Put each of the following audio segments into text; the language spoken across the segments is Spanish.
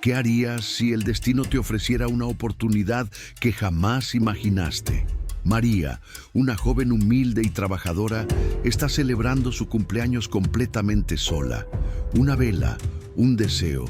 ¿Qué harías si el destino te ofreciera una oportunidad que jamás imaginaste? María, una joven humilde y trabajadora, está celebrando su cumpleaños completamente sola. Una vela, un deseo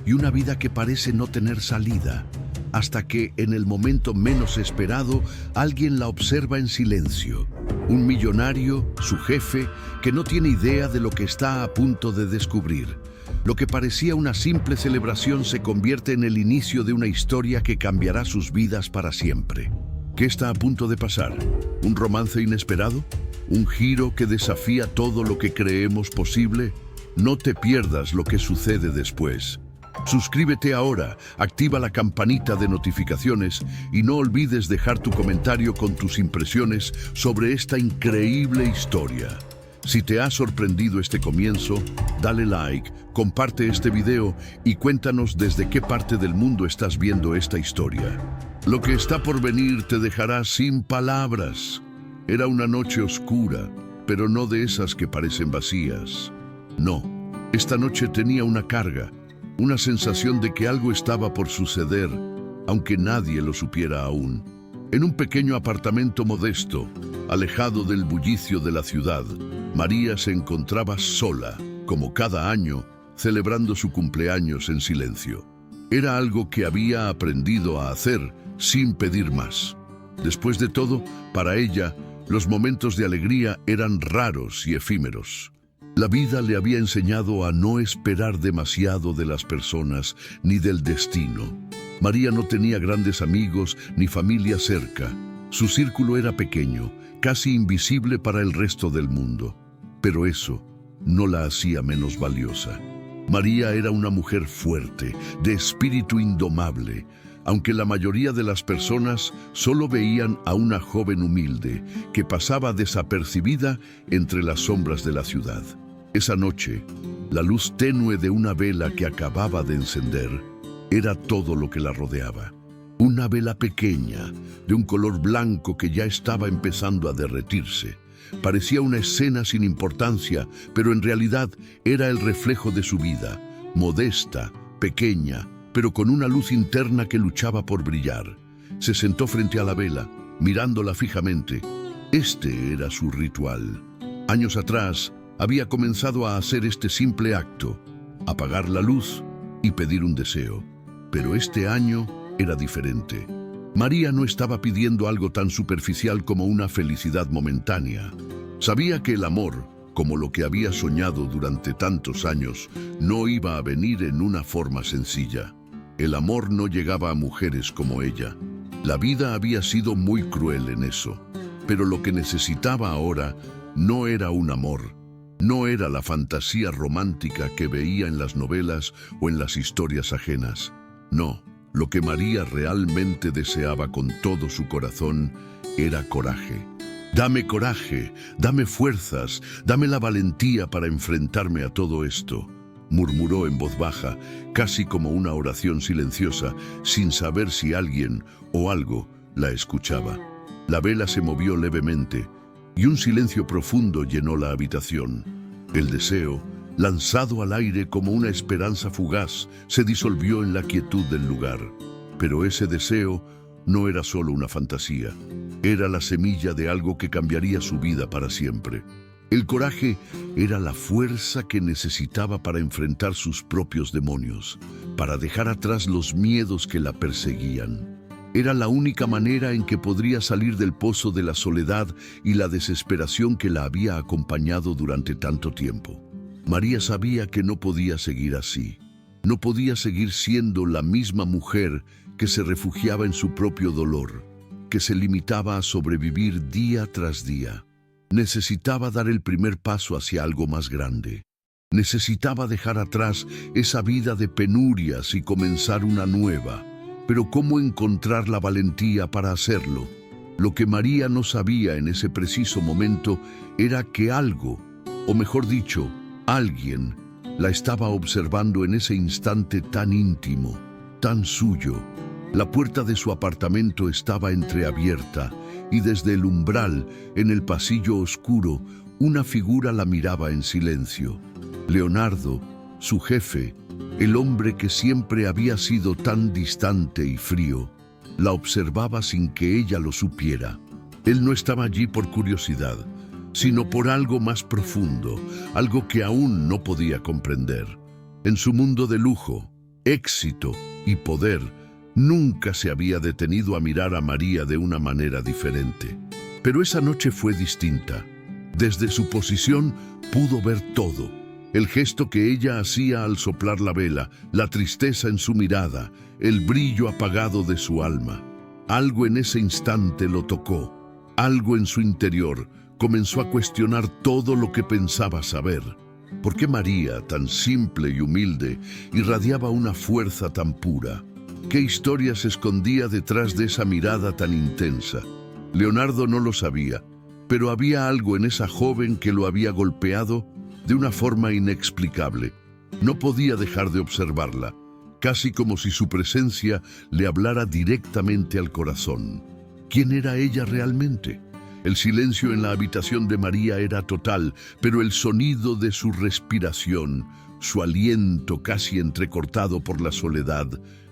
y una vida que parece no tener salida, hasta que, en el momento menos esperado, alguien la observa en silencio. Un millonario, su jefe, que no tiene idea de lo que está a punto de descubrir. Lo que parecía una simple celebración se convierte en el inicio de una historia que cambiará sus vidas para siempre. ¿Qué está a punto de pasar? ¿Un romance inesperado? ¿Un giro que desafía todo lo que creemos posible? No te pierdas lo que sucede después. Suscríbete ahora, activa la campanita de notificaciones y no olvides dejar tu comentario con tus impresiones sobre esta increíble historia. Si te ha sorprendido este comienzo, dale like, comparte este video y cuéntanos desde qué parte del mundo estás viendo esta historia. Lo que está por venir te dejará sin palabras. Era una noche oscura, pero no de esas que parecen vacías. No, esta noche tenía una carga, una sensación de que algo estaba por suceder, aunque nadie lo supiera aún. En un pequeño apartamento modesto, alejado del bullicio de la ciudad, María se encontraba sola, como cada año, celebrando su cumpleaños en silencio. Era algo que había aprendido a hacer sin pedir más. Después de todo, para ella, los momentos de alegría eran raros y efímeros. La vida le había enseñado a no esperar demasiado de las personas ni del destino. María no tenía grandes amigos ni familia cerca. Su círculo era pequeño, casi invisible para el resto del mundo. Pero eso no la hacía menos valiosa. María era una mujer fuerte, de espíritu indomable, aunque la mayoría de las personas solo veían a una joven humilde que pasaba desapercibida entre las sombras de la ciudad. Esa noche, la luz tenue de una vela que acababa de encender era todo lo que la rodeaba. Una vela pequeña, de un color blanco que ya estaba empezando a derretirse. Parecía una escena sin importancia, pero en realidad era el reflejo de su vida, modesta, pequeña, pero con una luz interna que luchaba por brillar. Se sentó frente a la vela, mirándola fijamente. Este era su ritual. Años atrás, había comenzado a hacer este simple acto, apagar la luz y pedir un deseo. Pero este año era diferente. María no estaba pidiendo algo tan superficial como una felicidad momentánea. Sabía que el amor, como lo que había soñado durante tantos años, no iba a venir en una forma sencilla. El amor no llegaba a mujeres como ella. La vida había sido muy cruel en eso. Pero lo que necesitaba ahora no era un amor. No era la fantasía romántica que veía en las novelas o en las historias ajenas. No, lo que María realmente deseaba con todo su corazón era coraje. Dame coraje, dame fuerzas, dame la valentía para enfrentarme a todo esto, murmuró en voz baja, casi como una oración silenciosa, sin saber si alguien o algo la escuchaba. La vela se movió levemente y un silencio profundo llenó la habitación. El deseo, lanzado al aire como una esperanza fugaz, se disolvió en la quietud del lugar. Pero ese deseo no era solo una fantasía, era la semilla de algo que cambiaría su vida para siempre. El coraje era la fuerza que necesitaba para enfrentar sus propios demonios, para dejar atrás los miedos que la perseguían. Era la única manera en que podría salir del pozo de la soledad y la desesperación que la había acompañado durante tanto tiempo. María sabía que no podía seguir así. No podía seguir siendo la misma mujer que se refugiaba en su propio dolor, que se limitaba a sobrevivir día tras día. Necesitaba dar el primer paso hacia algo más grande. Necesitaba dejar atrás esa vida de penurias y comenzar una nueva. Pero ¿cómo encontrar la valentía para hacerlo? Lo que María no sabía en ese preciso momento era que algo, o mejor dicho, alguien, la estaba observando en ese instante tan íntimo, tan suyo. La puerta de su apartamento estaba entreabierta y desde el umbral, en el pasillo oscuro, una figura la miraba en silencio. Leonardo, su jefe, El hombre que siempre había sido tan distante y frío, la observaba sin que ella lo supiera. Él no estaba allí por curiosidad, sino por algo más profundo, algo que aún no podía comprender. En su mundo de lujo, éxito y poder, nunca se había detenido a mirar a María de una manera diferente. Pero esa noche fue distinta. Desde su posición pudo ver todo. El gesto que ella hacía al soplar la vela, la tristeza en su mirada, el brillo apagado de su alma. Algo en ese instante lo tocó. Algo en su interior comenzó a cuestionar todo lo que pensaba saber. ¿Por qué María, tan simple y humilde, irradiaba una fuerza tan pura? ¿Qué historia se escondía detrás de esa mirada tan intensa? Leonardo no lo sabía, pero había algo en esa joven que lo había golpeado de una forma inexplicable. No podía dejar de observarla, casi como si su presencia le hablara directamente al corazón. ¿Quién era ella realmente? El silencio en la habitación de María era total, pero el sonido de su respiración, su aliento casi entrecortado por la soledad,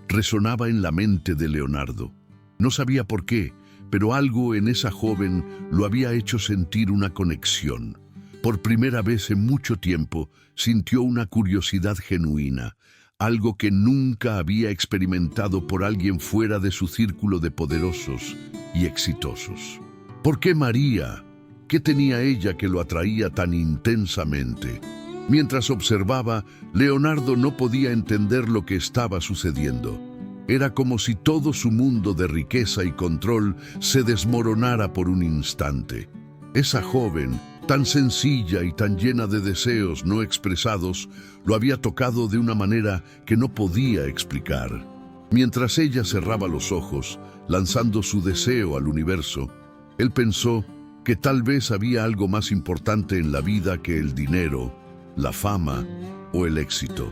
resonaba en la mente de Leonardo. No sabía por qué, pero algo en esa joven lo había hecho sentir una conexión. Por primera vez en mucho tiempo sintió una curiosidad genuina, algo que nunca había experimentado por alguien fuera de su círculo de poderosos y exitosos. ¿Por qué María? ¿Qué tenía ella que lo atraía tan intensamente? Mientras observaba, Leonardo no podía entender lo que estaba sucediendo. Era como si todo su mundo de riqueza y control se desmoronara por un instante. Esa joven, tan sencilla y tan llena de deseos no expresados, lo había tocado de una manera que no podía explicar. Mientras ella cerraba los ojos, lanzando su deseo al universo, él pensó que tal vez había algo más importante en la vida que el dinero, la fama o el éxito.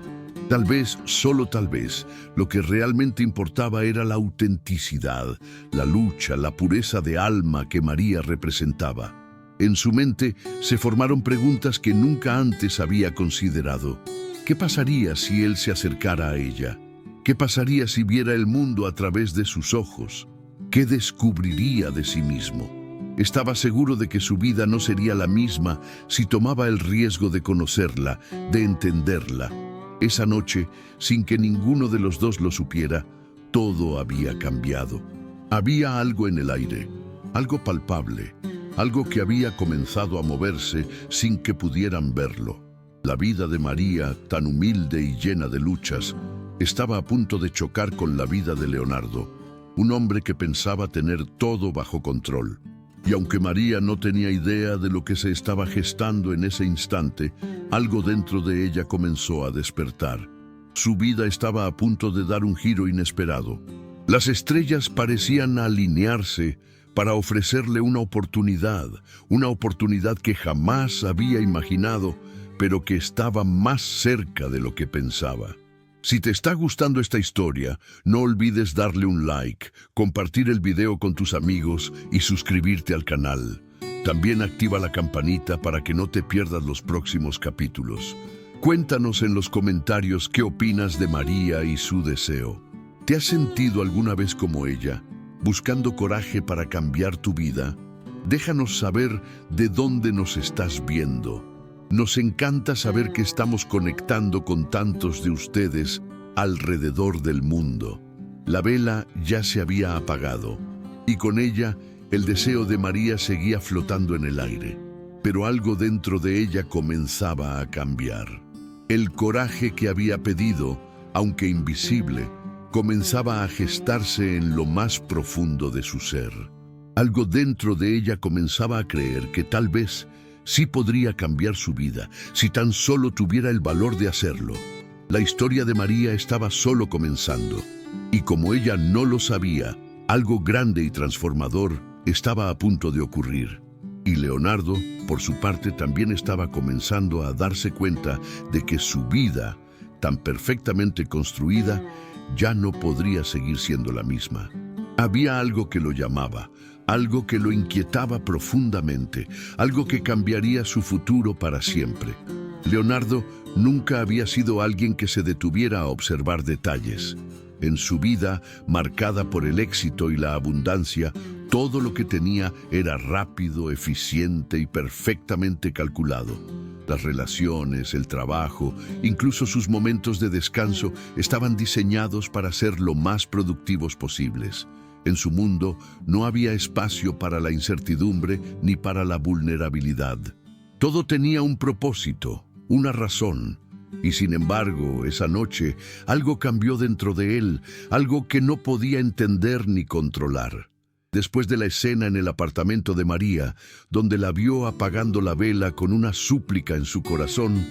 Tal vez, solo tal vez, lo que realmente importaba era la autenticidad, la lucha, la pureza de alma que María representaba. En su mente se formaron preguntas que nunca antes había considerado. ¿Qué pasaría si él se acercara a ella? ¿Qué pasaría si viera el mundo a través de sus ojos? ¿Qué descubriría de sí mismo? Estaba seguro de que su vida no sería la misma si tomaba el riesgo de conocerla, de entenderla. Esa noche, sin que ninguno de los dos lo supiera, todo había cambiado. Había algo en el aire, algo palpable, algo que había comenzado a moverse sin que pudieran verlo. La vida de María, tan humilde y llena de luchas, estaba a punto de chocar con la vida de Leonardo, un hombre que pensaba tener todo bajo control. Y aunque María no tenía idea de lo que se estaba gestando en ese instante, algo dentro de ella comenzó a despertar. Su vida estaba a punto de dar un giro inesperado. Las estrellas parecían alinearse para ofrecerle una oportunidad que jamás había imaginado, pero que estaba más cerca de lo que pensaba. Si te está gustando esta historia, no olvides darle un like, compartir el video con tus amigos y suscribirte al canal. También activa la campanita para que no te pierdas los próximos capítulos. Cuéntanos en los comentarios qué opinas de María y su deseo. ¿Te has sentido alguna vez como ella, buscando coraje para cambiar tu vida? Déjanos saber de dónde nos estás viendo. Nos encanta saber que estamos conectando con tantos de ustedes alrededor del mundo. La vela ya se había apagado y con ella el deseo de María seguía flotando en el aire. Pero algo dentro de ella comenzaba a cambiar. El coraje que había pedido, aunque invisible, comenzaba a gestarse en lo más profundo de su ser. Algo dentro de ella comenzaba a creer que tal vez sí podría cambiar su vida, si tan solo tuviera el valor de hacerlo. La historia de María estaba solo comenzando, y como ella no lo sabía, algo grande y transformador estaba a punto de ocurrir. Y Leonardo, por su parte, también estaba comenzando a darse cuenta de que su vida, tan perfectamente construida, ya no podría seguir siendo la misma. Había algo que lo llamaba, algo que lo inquietaba profundamente, algo que cambiaría su futuro para siempre. Leonardo nunca había sido alguien que se detuviera a observar detalles. En su vida, marcada por el éxito y la abundancia, todo lo que tenía era rápido, eficiente y perfectamente calculado. Las relaciones, el trabajo, incluso sus momentos de descanso estaban diseñados para ser lo más productivos posibles. En su mundo no había espacio para la incertidumbre ni para la vulnerabilidad. Todo tenía un propósito, una razón. Y sin embargo, esa noche, algo cambió dentro de él, algo que no podía entender ni controlar. Después de la escena en el apartamento de María, donde la vio apagando la vela con una súplica en su corazón,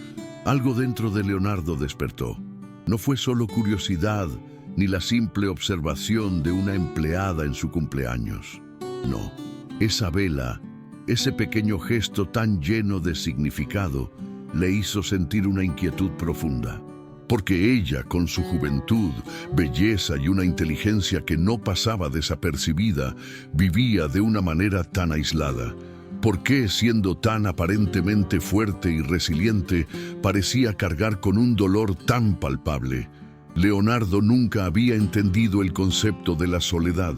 algo dentro de Leonardo despertó. No fue solo curiosidad, ni la simple observación de una empleada en su cumpleaños. No, esa vela, ese pequeño gesto tan lleno de significado, le hizo sentir una inquietud profunda. Porque ella, con su juventud, belleza y una inteligencia que no pasaba desapercibida, vivía de una manera tan aislada. ¿Por qué, siendo tan aparentemente fuerte y resiliente, parecía cargar con un dolor tan palpable? Leonardo nunca había entendido el concepto de la soledad.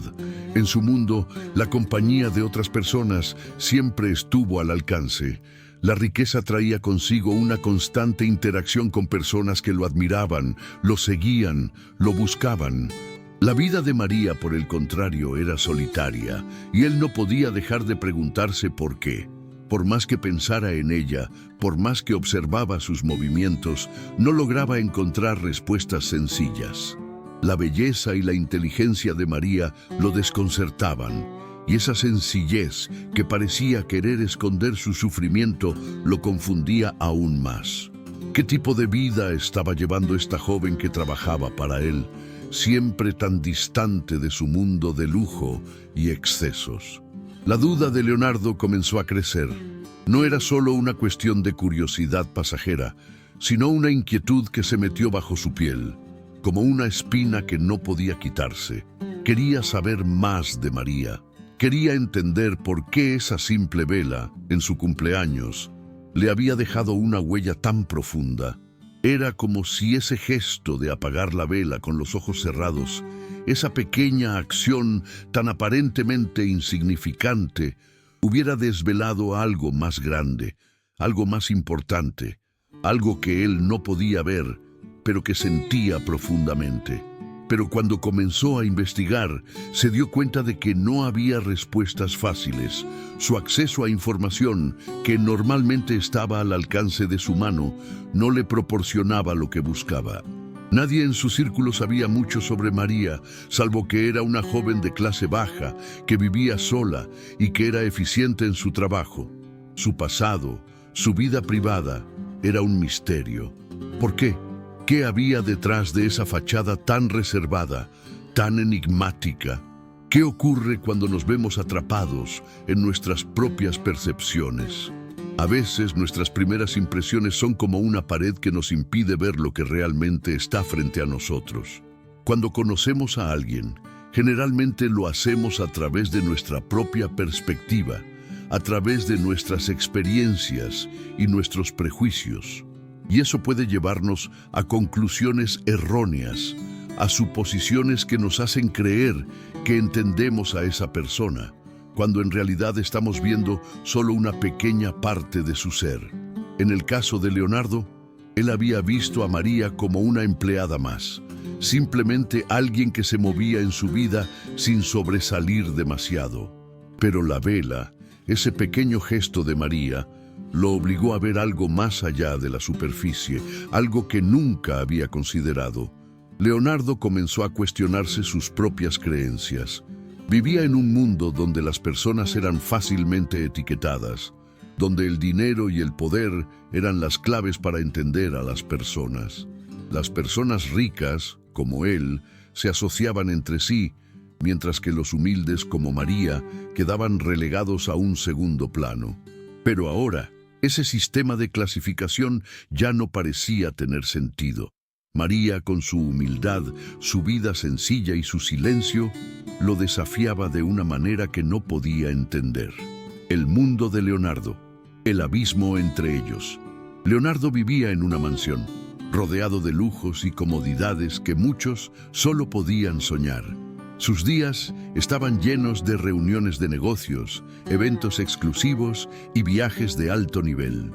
En su mundo, la compañía de otras personas siempre estuvo al alcance. La riqueza traía consigo una constante interacción con personas que lo admiraban, lo seguían, lo buscaban. La vida de María, por el contrario, era solitaria, y él no podía dejar de preguntarse por qué. Por más que pensara en ella, por más que observaba sus movimientos, no lograba encontrar respuestas sencillas. La belleza y la inteligencia de María lo desconcertaban, y esa sencillez que parecía querer esconder su sufrimiento lo confundía aún más. ¿Qué tipo de vida estaba llevando esta joven que trabajaba para él, siempre tan distante de su mundo de lujo y excesos? La duda de Leonardo comenzó a crecer. No era solo una cuestión de curiosidad pasajera, sino una inquietud que se metió bajo su piel, como una espina que no podía quitarse. Quería saber más de María. Quería entender por qué esa simple vela, en su cumpleaños, le había dejado una huella tan profunda. Era como si ese gesto de apagar la vela con los ojos cerrados, esa pequeña acción tan aparentemente insignificante, hubiera desvelado algo más grande, algo más importante, algo que él no podía ver, pero que sentía profundamente. Pero cuando comenzó a investigar, se dio cuenta de que no había respuestas fáciles. Su acceso a información, que normalmente estaba al alcance de su mano, no le proporcionaba lo que buscaba. Nadie en su círculo sabía mucho sobre María, salvo que era una joven de clase baja, que vivía sola y que era eficiente en su trabajo. Su pasado, su vida privada, era un misterio. ¿Por qué? ¿Qué había detrás de esa fachada tan reservada, tan enigmática? ¿Qué ocurre cuando nos vemos atrapados en nuestras propias percepciones? A veces nuestras primeras impresiones son como una pared que nos impide ver lo que realmente está frente a nosotros. Cuando conocemos a alguien, generalmente lo hacemos a través de nuestra propia perspectiva, a través de nuestras experiencias y nuestros prejuicios. Y eso puede llevarnos a conclusiones erróneas, a suposiciones que nos hacen creer que entendemos a esa persona, cuando en realidad estamos viendo solo una pequeña parte de su ser. En el caso de Leonardo, él había visto a María como una empleada más, simplemente alguien que se movía en su vida sin sobresalir demasiado. Pero la vela, ese pequeño gesto de María, lo obligó a ver algo más allá de la superficie, algo que nunca había considerado. Leonardo comenzó a cuestionarse sus propias creencias. Vivía en un mundo donde las personas eran fácilmente etiquetadas, donde el dinero y el poder eran las claves para entender a las personas. Las personas ricas, como él, se asociaban entre sí, mientras que los humildes, como María, quedaban relegados a un segundo plano. Pero ahora, ese sistema de clasificación ya no parecía tener sentido. María, con su humildad, su vida sencilla y su silencio, lo desafiaba de una manera que no podía entender. El mundo de Leonardo, el abismo entre ellos. Leonardo vivía en una mansión, rodeado de lujos y comodidades que muchos solo podían soñar. Sus días estaban llenos de reuniones de negocios, eventos exclusivos y viajes de alto nivel.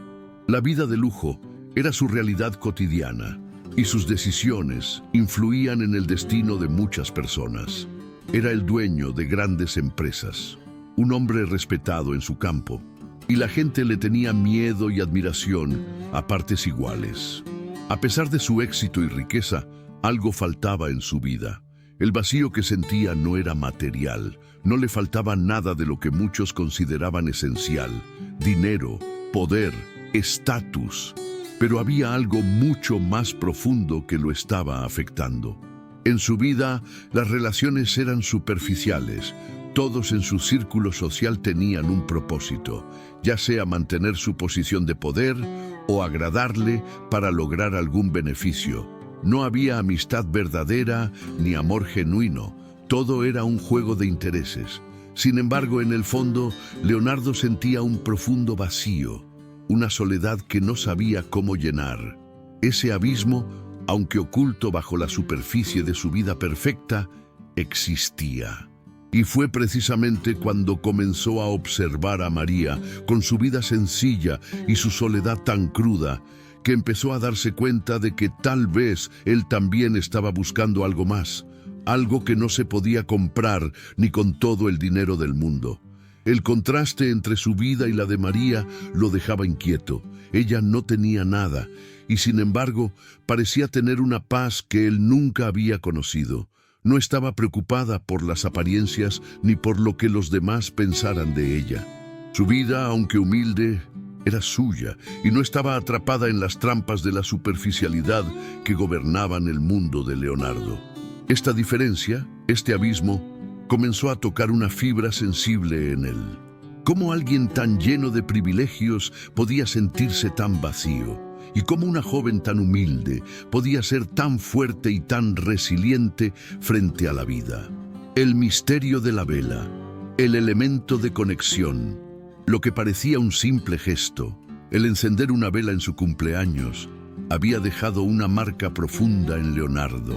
La vida de lujo era su realidad cotidiana y sus decisiones influían en el destino de muchas personas. Era el dueño de grandes empresas, un hombre respetado en su campo, y la gente le tenía miedo y admiración a partes iguales. A pesar de su éxito y riqueza, algo faltaba en su vida. El vacío que sentía no era material, no le faltaba nada de lo que muchos consideraban esencial: dinero, poder, estatus. Pero había algo mucho más profundo que lo estaba afectando. En su vida, las relaciones eran superficiales. Todos en su círculo social tenían un propósito, ya sea mantener su posición de poder o agradarle para lograr algún beneficio. No había amistad verdadera ni amor genuino, todo era un juego de intereses. Sin embargo, en el fondo, Leonardo sentía un profundo vacío, una soledad que no sabía cómo llenar. Ese abismo, aunque oculto bajo la superficie de su vida perfecta, existía. Y fue precisamente cuando comenzó a observar a María, con su vida sencilla y su soledad tan cruda, que empezó a darse cuenta de que tal vez él también estaba buscando algo más, algo que no se podía comprar ni con todo el dinero del mundo. El contraste entre su vida y la de María lo dejaba inquieto. Ella no tenía nada, y sin embargo parecía tener una paz que él nunca había conocido. No estaba preocupada por las apariencias ni por lo que los demás pensaran de ella. Su vida, aunque humilde, era suya y no estaba atrapada en las trampas de la superficialidad que gobernaban el mundo de Leonardo. Esta diferencia, este abismo, comenzó a tocar una fibra sensible en él. ¿Cómo alguien tan lleno de privilegios podía sentirse tan vacío? ¿Y cómo una joven tan humilde podía ser tan fuerte y tan resiliente frente a la vida? El misterio de la vela, el elemento de conexión. Lo que parecía un simple gesto, el encender una vela en su cumpleaños, había dejado una marca profunda en Leonardo.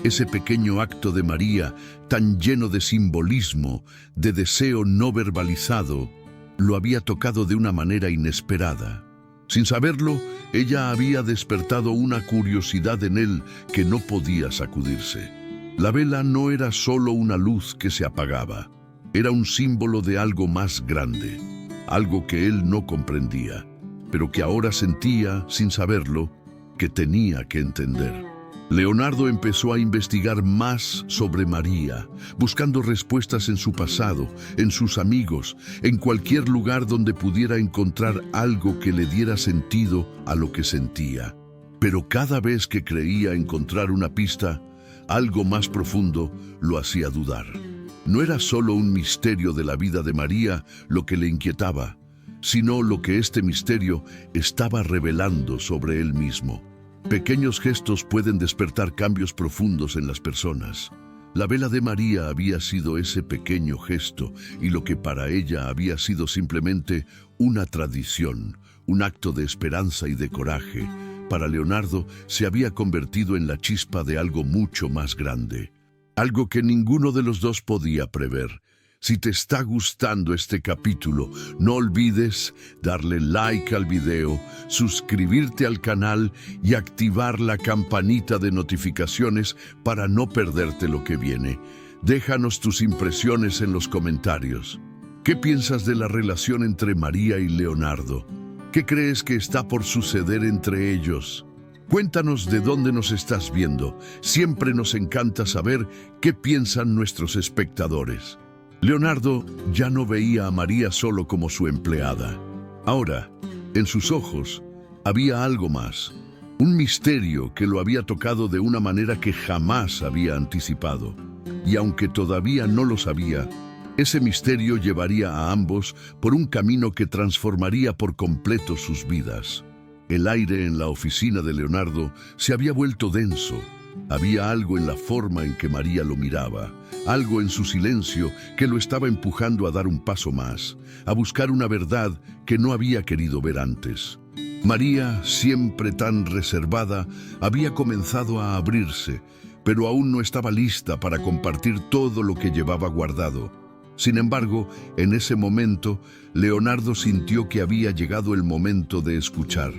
Ese pequeño acto de María, tan lleno de simbolismo, de deseo no verbalizado, lo había tocado de una manera inesperada. Sin saberlo, ella había despertado una curiosidad en él que no podía sacudirse. La vela no era solo una luz que se apagaba, era un símbolo de algo más grande. Algo que él no comprendía, pero que ahora sentía, sin saberlo, que tenía que entender. Leonardo empezó a investigar más sobre María, buscando respuestas en su pasado, en sus amigos, en cualquier lugar donde pudiera encontrar algo que le diera sentido a lo que sentía. Pero cada vez que creía encontrar una pista, algo más profundo lo hacía dudar. No era solo un misterio de la vida de María lo que le inquietaba, sino lo que este misterio estaba revelando sobre él mismo. Pequeños gestos pueden despertar cambios profundos en las personas. La vela de María había sido ese pequeño gesto, y lo que para ella había sido simplemente una tradición, un acto de esperanza y de coraje, para Leonardo se había convertido en la chispa de algo mucho más grande. Algo que ninguno de los dos podía prever. Si te está gustando este capítulo, no olvides darle like al video, suscribirte al canal y activar la campanita de notificaciones para no perderte lo que viene. Déjanos tus impresiones en los comentarios. ¿Qué piensas de la relación entre María y Leonardo? ¿Qué crees que está por suceder entre ellos? Cuéntanos de dónde nos estás viendo. Siempre nos encanta saber qué piensan nuestros espectadores. Leonardo ya no veía a María solo como su empleada. Ahora, en sus ojos, había algo más. Un misterio que lo había tocado de una manera que jamás había anticipado. Y aunque todavía no lo sabía, ese misterio llevaría a ambos por un camino que transformaría por completo sus vidas. El aire en la oficina de Leonardo se había vuelto denso. Había algo en la forma en que María lo miraba, algo en su silencio que lo estaba empujando a dar un paso más, a buscar una verdad que no había querido ver antes. María, siempre tan reservada, había comenzado a abrirse, pero aún no estaba lista para compartir todo lo que llevaba guardado. Sin embargo, en ese momento, Leonardo sintió que había llegado el momento de escuchar.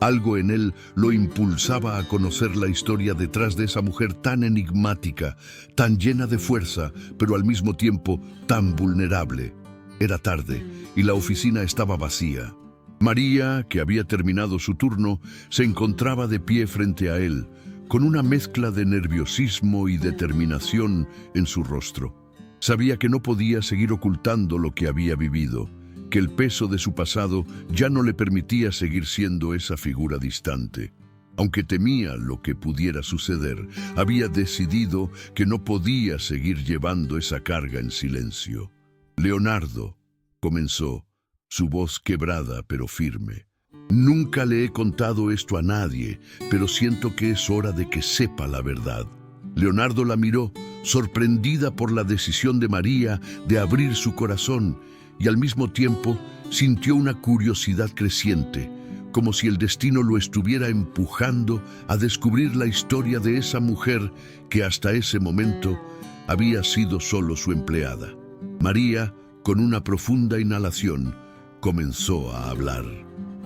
Algo en él lo impulsaba a conocer la historia detrás de esa mujer tan enigmática, tan llena de fuerza, pero al mismo tiempo tan vulnerable. Era tarde y la oficina estaba vacía. María, que había terminado su turno, se encontraba de pie frente a él, con una mezcla de nerviosismo y determinación en su rostro. Sabía que no podía seguir ocultando lo que había vivido, que el peso de su pasado ya no le permitía seguir siendo esa figura distante. Aunque temía lo que pudiera suceder, había decidido que no podía seguir llevando esa carga en silencio. «Leonardo», comenzó, su voz quebrada pero firme. «Nunca le he contado esto a nadie, pero siento que es hora de que sepa la verdad». Leonardo la miró, sorprendida por la decisión de María de abrir su corazón, y al mismo tiempo sintió una curiosidad creciente, como si el destino lo estuviera empujando a descubrir la historia de esa mujer que hasta ese momento había sido solo su empleada. María, con una profunda inhalación, comenzó a hablar.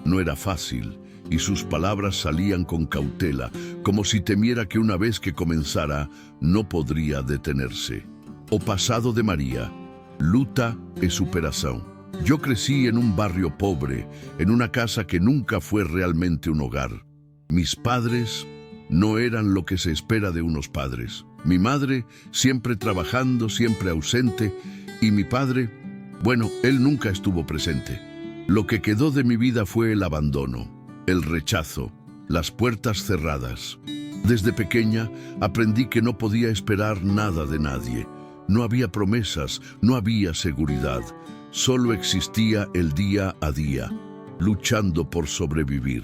No era fácil, y sus palabras salían con cautela, como si temiera que una vez que comenzara, no podría detenerse. O pasado de María, luta e superación. Yo crecí en un barrio pobre, en una casa que nunca fue realmente un hogar. Mis padres no eran lo que se espera de unos padres. Mi madre siempre trabajando, siempre ausente, y mi padre, bueno, él nunca estuvo presente. Lo que quedó de mi vida fue el abandono, el rechazo, las puertas cerradas. Desde pequeña aprendí que no podía esperar nada de nadie. No había promesas, no había seguridad. Solo existía el día a día, luchando por sobrevivir.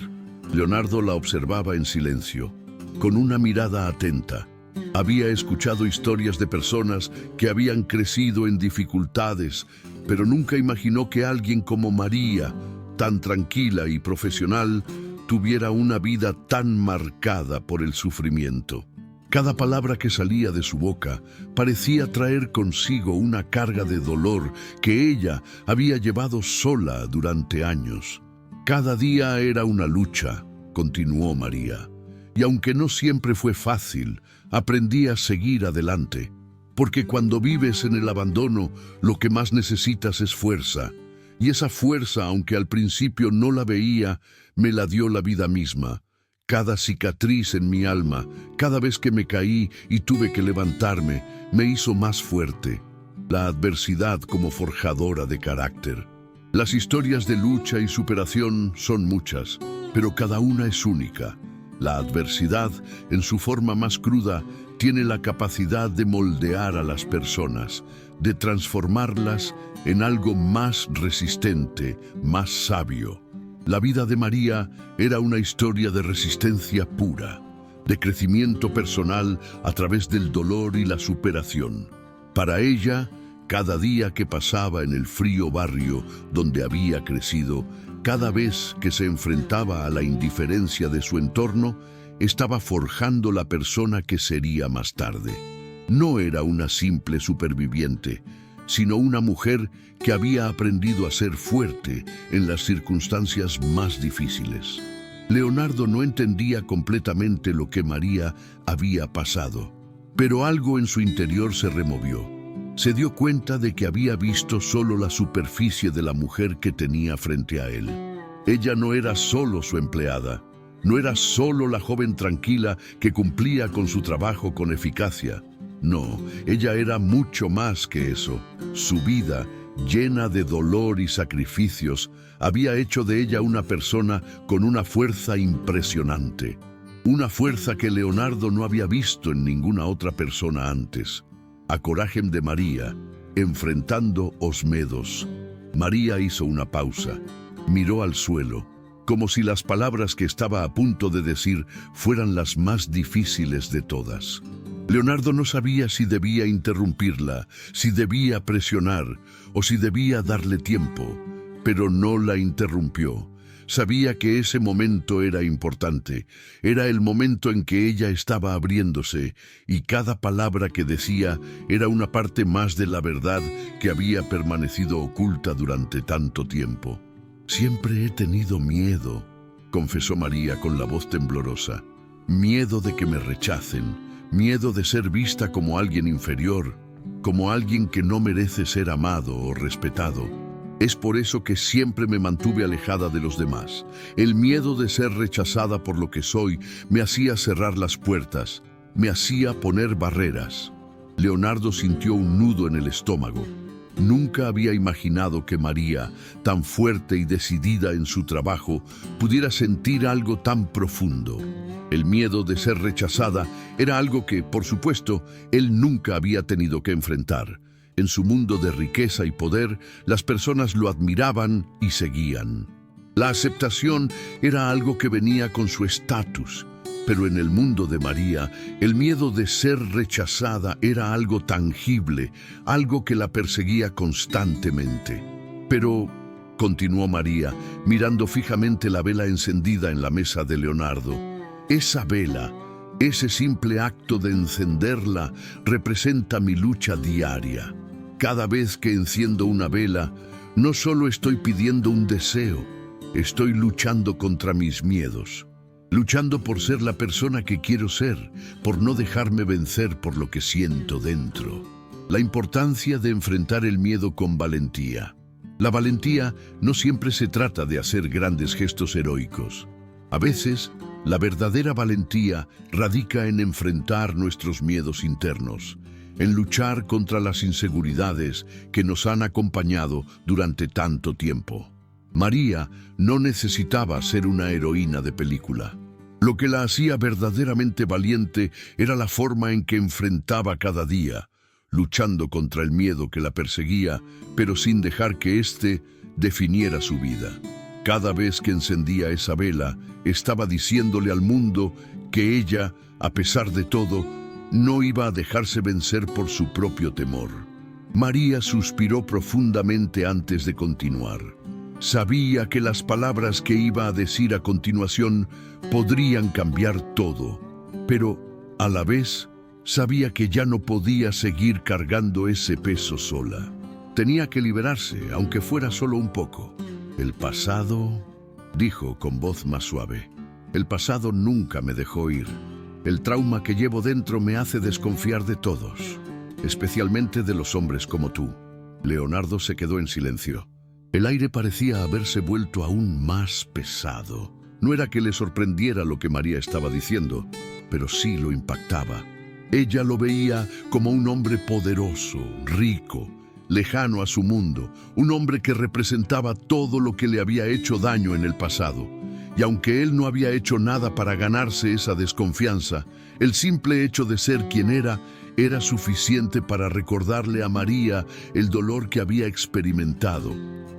Leonardo la observaba en silencio, con una mirada atenta. Había escuchado historias de personas que habían crecido en dificultades, pero nunca imaginó que alguien como María, tan tranquila y profesional, tuviera una vida tan marcada por el sufrimiento. Cada palabra que salía de su boca parecía traer consigo una carga de dolor que ella había llevado sola durante años. Cada día era una lucha, continuó María, y aunque no siempre fue fácil, aprendí a seguir adelante, porque cuando vives en el abandono, lo que más necesitas es fuerza, y esa fuerza, aunque al principio no la veía, me la dio la vida misma. Cada cicatriz en mi alma, cada vez que me caí y tuve que levantarme, me hizo más fuerte. La adversidad como forjadora de carácter. Las historias de lucha y superación son muchas, pero cada una es única. La adversidad, en su forma más cruda, tiene la capacidad de moldear a las personas, de transformarlas en algo más resistente, más sabio. La vida de María era una historia de resistencia pura, de crecimiento personal a través del dolor y la superación. Para ella, cada día que pasaba en el frío barrio donde había crecido, cada vez que se enfrentaba a la indiferencia de su entorno, estaba forjando la persona que sería más tarde. No era una simple superviviente, sino una mujer que había aprendido a ser fuerte en las circunstancias más difíciles. Leonardo no entendía completamente lo que María había pasado, pero algo en su interior se removió. Se dio cuenta de que había visto solo la superficie de la mujer que tenía frente a él. Ella no era solo su empleada, no era solo la joven tranquila que cumplía con su trabajo con eficacia. No, ella era mucho más que eso. Su vida, llena de dolor y sacrificios, había hecho de ella una persona con una fuerza impresionante. Una fuerza que Leonardo no había visto en ninguna otra persona antes. A corajem de María, enfrentando os medos. María hizo una pausa, miró al suelo, como si las palabras que estaba a punto de decir fueran las más difíciles de todas. Leonardo no sabía si debía interrumpirla, si debía presionar o si debía darle tiempo, pero no la interrumpió. Sabía que ese momento era importante. Era el momento en que ella estaba abriéndose, y cada palabra que decía era una parte más de la verdad que había permanecido oculta durante tanto tiempo. «Siempre he tenido miedo», confesó María con la voz temblorosa. «Miedo de que me rechacen, miedo de ser vista como alguien inferior, como alguien que no merece ser amado o respetado. Es por eso que siempre me mantuve alejada de los demás. El miedo de ser rechazada por lo que soy me hacía cerrar las puertas, me hacía poner barreras». Leonardo sintió un nudo en el estómago. Nunca había imaginado que María, tan fuerte y decidida en su trabajo, pudiera sentir algo tan profundo. El miedo de ser rechazada era algo que, por supuesto, él nunca había tenido que enfrentar. En su mundo de riqueza y poder, las personas lo admiraban y seguían. La aceptación era algo que venía con su estatus, pero en el mundo de María, el miedo de ser rechazada era algo tangible, algo que la perseguía constantemente. «Pero», continuó María, mirando fijamente la vela encendida en la mesa de Leonardo, «esa vela, ese simple acto de encenderla, representa mi lucha diaria. Cada vez que enciendo una vela, no solo estoy pidiendo un deseo, estoy luchando contra mis miedos, luchando por ser la persona que quiero ser, por no dejarme vencer por lo que siento dentro». La importancia de enfrentar el miedo con valentía. La valentía no siempre se trata de hacer grandes gestos heroicos. A veces, la verdadera valentía radica en enfrentar nuestros miedos internos, en luchar contra las inseguridades que nos han acompañado durante tanto tiempo. María no necesitaba ser una heroína de película. Lo que la hacía verdaderamente valiente era la forma en que enfrentaba cada día, luchando contra el miedo que la perseguía, pero sin dejar que éste definiera su vida. Cada vez que encendía esa vela, estaba diciéndole al mundo que ella, a pesar de todo, no iba a dejarse vencer por su propio temor. María suspiró profundamente antes de continuar. Sabía que las palabras que iba a decir a continuación podrían cambiar todo, pero, a la vez, sabía que ya no podía seguir cargando ese peso sola. Tenía que liberarse, aunque fuera solo un poco. «El pasado», dijo con voz más suave, «el pasado nunca me dejó ir. El trauma que llevo dentro me hace desconfiar de todos, especialmente de los hombres como tú». Leonardo se quedó en silencio. El aire parecía haberse vuelto aún más pesado. No era que le sorprendiera lo que María estaba diciendo, pero sí lo impactaba. Ella lo veía como un hombre poderoso, rico, lejano a su mundo, un hombre que representaba todo lo que le había hecho daño en el pasado. Y aunque él no había hecho nada para ganarse esa desconfianza, el simple hecho de ser quien era suficiente para recordarle a María el dolor que había experimentado.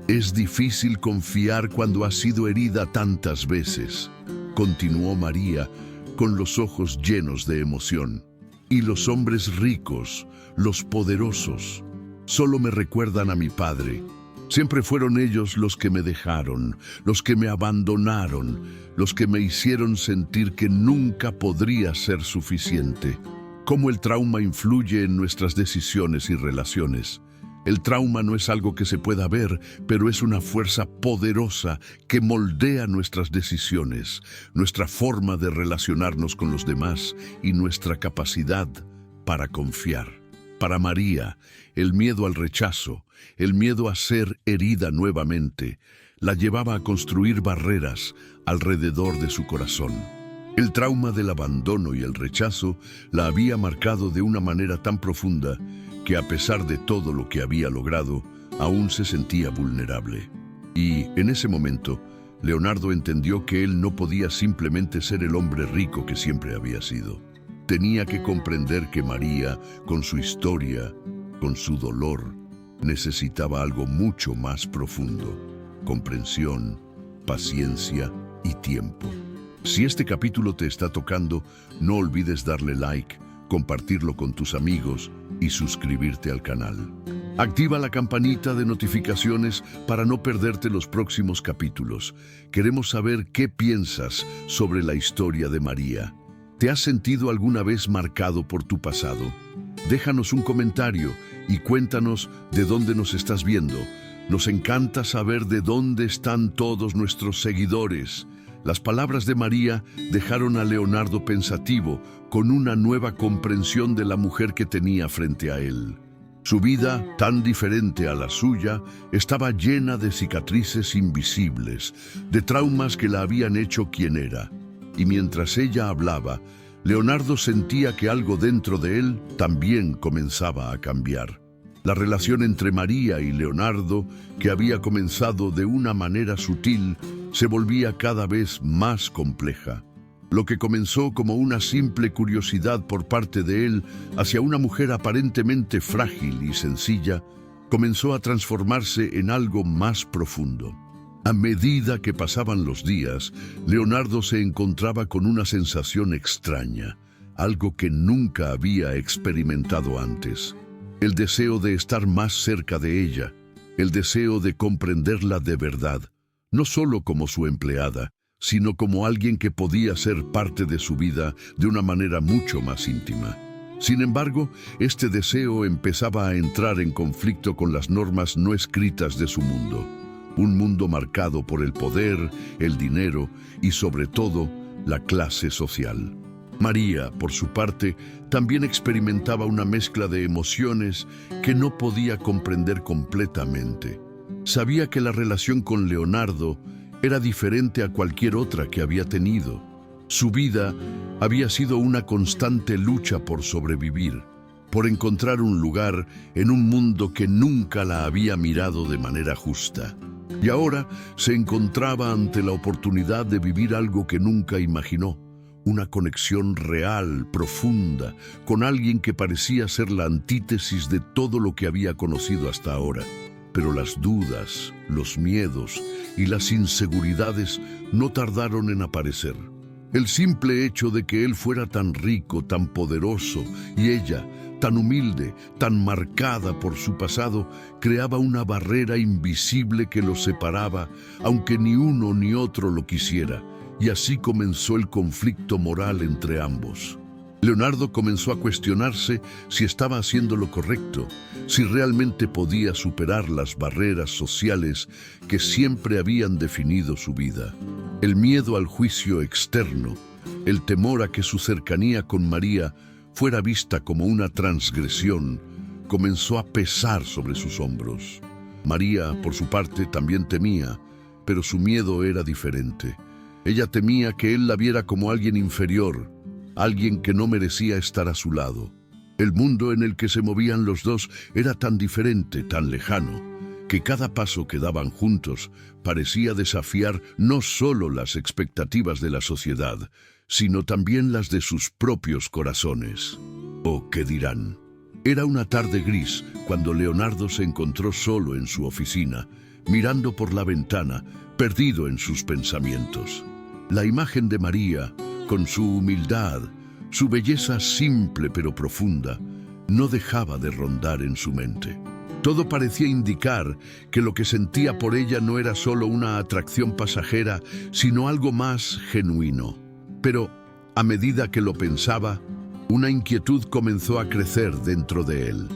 «Es difícil confiar cuando has sido herida tantas veces», continuó María, con los ojos llenos de emoción. «Y los hombres ricos, los poderosos, solo me recuerdan a mi padre. Siempre fueron ellos los que me dejaron, los que me abandonaron, los que me hicieron sentir que nunca podría ser suficiente». Cómo el trauma influye en nuestras decisiones y relaciones. El trauma no es algo que se pueda ver, pero es una fuerza poderosa que moldea nuestras decisiones, nuestra forma de relacionarnos con los demás y nuestra capacidad para confiar. Para María, el miedo al rechazo, el miedo a ser herida nuevamente, la llevaba a construir barreras alrededor de su corazón. El trauma del abandono y el rechazo la había marcado de una manera tan profunda que, a pesar de todo lo que había logrado, aún se sentía vulnerable. Y, en ese momento, Leonardo entendió que él no podía simplemente ser el hombre rico que siempre había sido. Tenía que comprender que María, con su historia, con su dolor, necesitaba algo mucho más profundo: comprensión, paciencia y tiempo. Si este capítulo te está tocando, no olvides darle like, compartirlo con tus amigos y suscribirte al canal. Activa la campanita de notificaciones para no perderte los próximos capítulos. Queremos saber qué piensas sobre la historia de María. ¿Te has sentido alguna vez marcado por tu pasado? Déjanos un comentario y cuéntanos de dónde nos estás viendo. Nos encanta saber de dónde están todos nuestros seguidores. Las palabras de María dejaron a Leonardo pensativo, con una nueva comprensión de la mujer que tenía frente a él. Su vida, tan diferente a la suya, estaba llena de cicatrices invisibles, de traumas que la habían hecho quien era. Y mientras ella hablaba, Leonardo sentía que algo dentro de él también comenzaba a cambiar. La relación entre María y Leonardo, que había comenzado de una manera sutil, se volvía cada vez más compleja. Lo que comenzó como una simple curiosidad por parte de él hacia una mujer aparentemente frágil y sencilla, comenzó a transformarse en algo más profundo. A medida que pasaban los días, Leonardo se encontraba con una sensación extraña, algo que nunca había experimentado antes. El deseo de estar más cerca de ella, el deseo de comprenderla de verdad, no solo como su empleada, sino como alguien que podía ser parte de su vida de una manera mucho más íntima. Sin embargo, este deseo empezaba a entrar en conflicto con las normas no escritas de su mundo. Un mundo marcado por el poder, el dinero y, sobre todo, la clase social. María, por su parte, también experimentaba una mezcla de emociones que no podía comprender completamente. Sabía que la relación con Leonardo era diferente a cualquier otra que había tenido. Su vida había sido una constante lucha por sobrevivir, por encontrar un lugar en un mundo que nunca la había mirado de manera justa. Y ahora se encontraba ante la oportunidad de vivir algo que nunca imaginó, una conexión real, profunda, con alguien que parecía ser la antítesis de todo lo que había conocido hasta ahora. Pero las dudas, los miedos y las inseguridades no tardaron en aparecer. El simple hecho de que él fuera tan rico, tan poderoso, y ella, tan humilde, tan marcada por su pasado, creaba una barrera invisible que los separaba, aunque ni uno ni otro lo quisiera, y así comenzó el conflicto moral entre ambos. Leonardo comenzó a cuestionarse si estaba haciendo lo correcto, si realmente podía superar las barreras sociales que siempre habían definido su vida. El miedo al juicio externo, el temor a que su cercanía con María fuera vista como una transgresión, comenzó a pesar sobre sus hombros. María, por su parte, también temía, pero su miedo era diferente. Ella temía que él la viera como alguien inferior, alguien que no merecía estar a su lado. El mundo en el que se movían los dos era tan diferente, tan lejano, que cada paso que daban juntos parecía desafiar no solo las expectativas de la sociedad, sino también las de sus propios corazones. ¿O qué dirán? Era una tarde gris cuando Leonardo se encontró solo en su oficina, mirando por la ventana, perdido en sus pensamientos. La imagen de María, con su humildad, su belleza simple pero profunda, no dejaba de rondar en su mente. Todo parecía indicar que lo que sentía por ella no era solo una atracción pasajera, sino algo más genuino. Pero, a medida que lo pensaba, una inquietud comenzó a crecer dentro de él.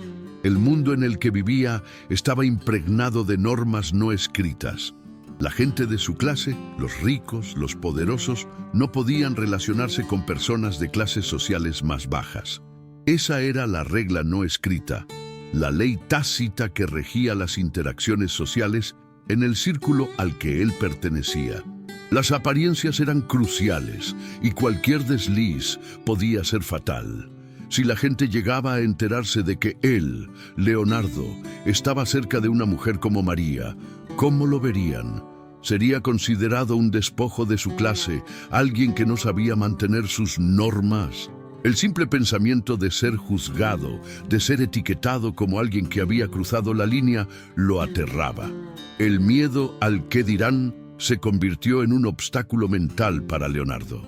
El mundo en el que vivía estaba impregnado de normas no escritas. La gente de su clase, los ricos, los poderosos, no podían relacionarse con personas de clases sociales más bajas. Esa era la regla no escrita, la ley tácita que regía las interacciones sociales en el círculo al que él pertenecía. Las apariencias eran cruciales y cualquier desliz podía ser fatal. Si la gente llegaba a enterarse de que él, Leonardo, estaba cerca de una mujer como María, ¿cómo lo verían? Sería considerado un despojo de su clase, alguien que no sabía mantener sus normas. El simple pensamiento de ser juzgado, de ser etiquetado como alguien que había cruzado la línea, lo aterraba. El miedo al qué dirán se convirtió en un obstáculo mental para Leonardo.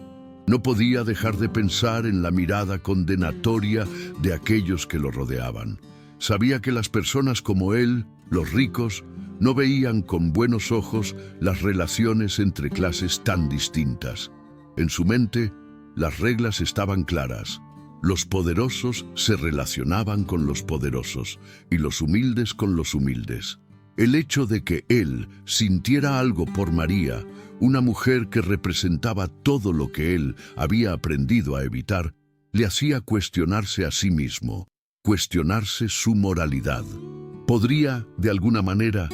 No podía dejar de pensar en la mirada condenatoria de aquellos que lo rodeaban. Sabía que las personas como él, los ricos, no veían con buenos ojos las relaciones entre clases tan distintas. En su mente, las reglas estaban claras. Los poderosos se relacionaban con los poderosos y los humildes con los humildes. El hecho de que él sintiera algo por María, una mujer que representaba todo lo que él había aprendido a evitar, le hacía cuestionarse a sí mismo, cuestionarse su moralidad. ¿Podría, de alguna manera,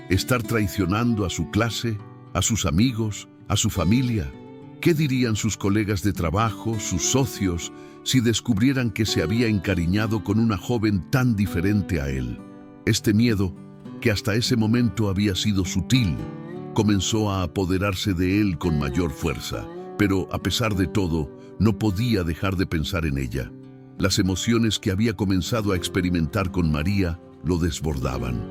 estar traicionando a su clase, a sus amigos, a su familia? ¿Qué dirían sus colegas de trabajo, sus socios, si descubrieran que se había encariñado con una joven tan diferente a él? Este miedo, que hasta ese momento había sido sutil, comenzó a apoderarse de él con mayor fuerza, pero a pesar de todo, no podía dejar de pensar en ella. Las emociones que había comenzado a experimentar con María lo desbordaban.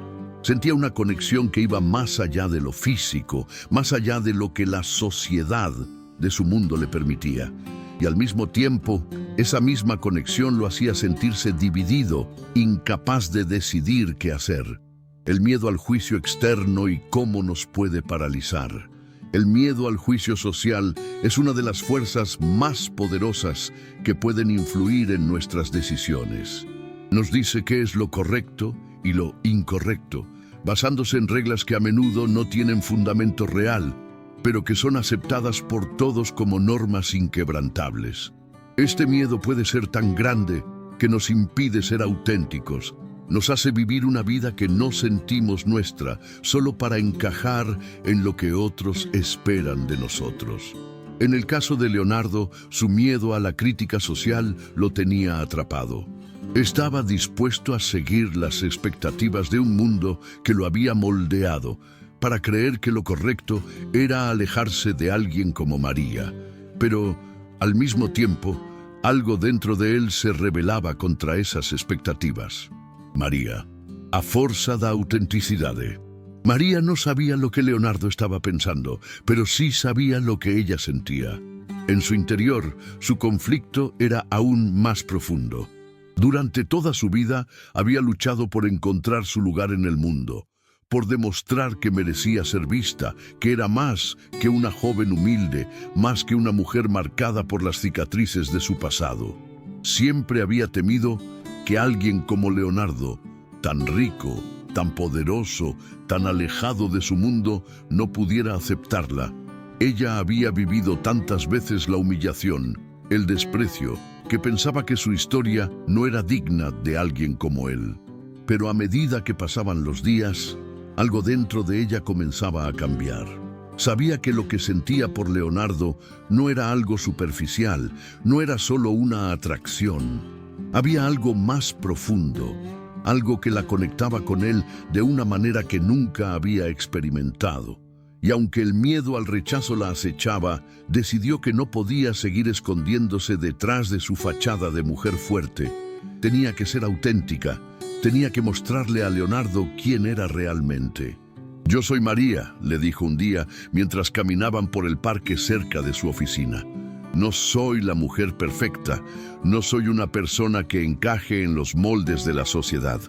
Sentía una conexión que iba más allá de lo físico, más allá de lo que la sociedad de su mundo le permitía. Y al mismo tiempo, esa misma conexión lo hacía sentirse dividido, incapaz de decidir qué hacer. El miedo al juicio externo y cómo nos puede paralizar. El miedo al juicio social es una de las fuerzas más poderosas que pueden influir en nuestras decisiones. Nos dice qué es lo correcto y lo incorrecto, basándose en reglas que a menudo no tienen fundamento real, pero que son aceptadas por todos como normas inquebrantables. Este miedo puede ser tan grande que nos impide ser auténticos. Nos hace vivir una vida que no sentimos nuestra, solo para encajar en lo que otros esperan de nosotros. En el caso de Leonardo, su miedo a la crítica social lo tenía atrapado. Estaba dispuesto a seguir las expectativas de un mundo que lo había moldeado, para creer que lo correcto era alejarse de alguien como María. Pero, al mismo tiempo, algo dentro de él se rebelaba contra esas expectativas. María, a forza da autenticidade. María no sabía lo que Leonardo estaba pensando, pero sí sabía lo que ella sentía. En su interior, su conflicto era aún más profundo. Durante toda su vida, había luchado por encontrar su lugar en el mundo, por demostrar que merecía ser vista, que era más que una joven humilde, más que una mujer marcada por las cicatrices de su pasado. Siempre había temido que alguien como Leonardo, tan rico, tan poderoso, tan alejado de su mundo, no pudiera aceptarla. Ella había vivido tantas veces la humillación, el desprecio, que pensaba que su historia no era digna de alguien como él. Pero a medida que pasaban los días, algo dentro de ella comenzaba a cambiar. Sabía que lo que sentía por Leonardo no era algo superficial, no era solo una atracción. Había algo más profundo, algo que la conectaba con él de una manera que nunca había experimentado. Y aunque el miedo al rechazo la acechaba, decidió que no podía seguir escondiéndose detrás de su fachada de mujer fuerte. Tenía que ser auténtica, tenía que mostrarle a Leonardo quién era realmente. «Yo soy María», le dijo un día mientras caminaban por el parque cerca de su oficina. «No soy la mujer perfecta, no soy una persona que encaje en los moldes de la sociedad,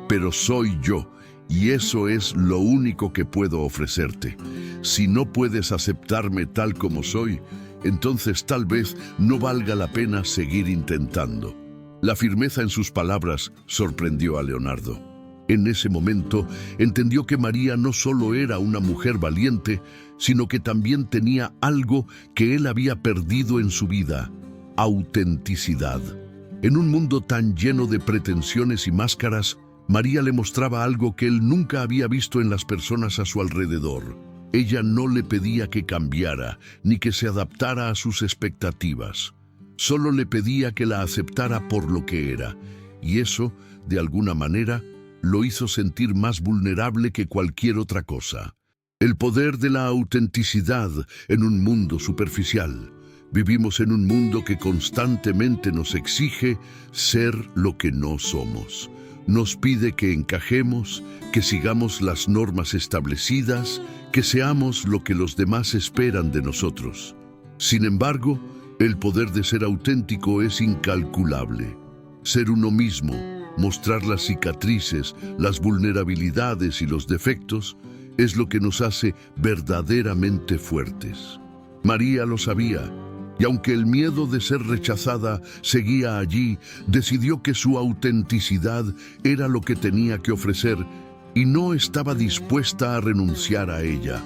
pero soy yo, y eso es lo único que puedo ofrecerte. Si no puedes aceptarme tal como soy, entonces tal vez no valga la pena seguir intentando». La firmeza en sus palabras sorprendió a Leonardo. En ese momento entendió que María no solo era una mujer valiente, sino que también tenía algo que él había perdido en su vida: autenticidad. En un mundo tan lleno de pretensiones y máscaras, María le mostraba algo que él nunca había visto en las personas a su alrededor. Ella no le pedía que cambiara, ni que se adaptara a sus expectativas. Solo le pedía que la aceptara por lo que era, y eso, de alguna manera, lo hizo sentir más vulnerable que cualquier otra cosa. El poder de la autenticidad en un mundo superficial. Vivimos en un mundo que constantemente nos exige ser lo que no somos. Nos pide que encajemos, que sigamos las normas establecidas, que seamos lo que los demás esperan de nosotros. Sin embargo, el poder de ser auténtico es incalculable. Ser uno mismo, Mostrar las cicatrices, las vulnerabilidades y los defectos es lo que nos hace verdaderamente fuertes. María lo sabía, y aunque el miedo de ser rechazada seguía allí, decidió que su autenticidad era lo que tenía que ofrecer y no estaba dispuesta a renunciar a ella.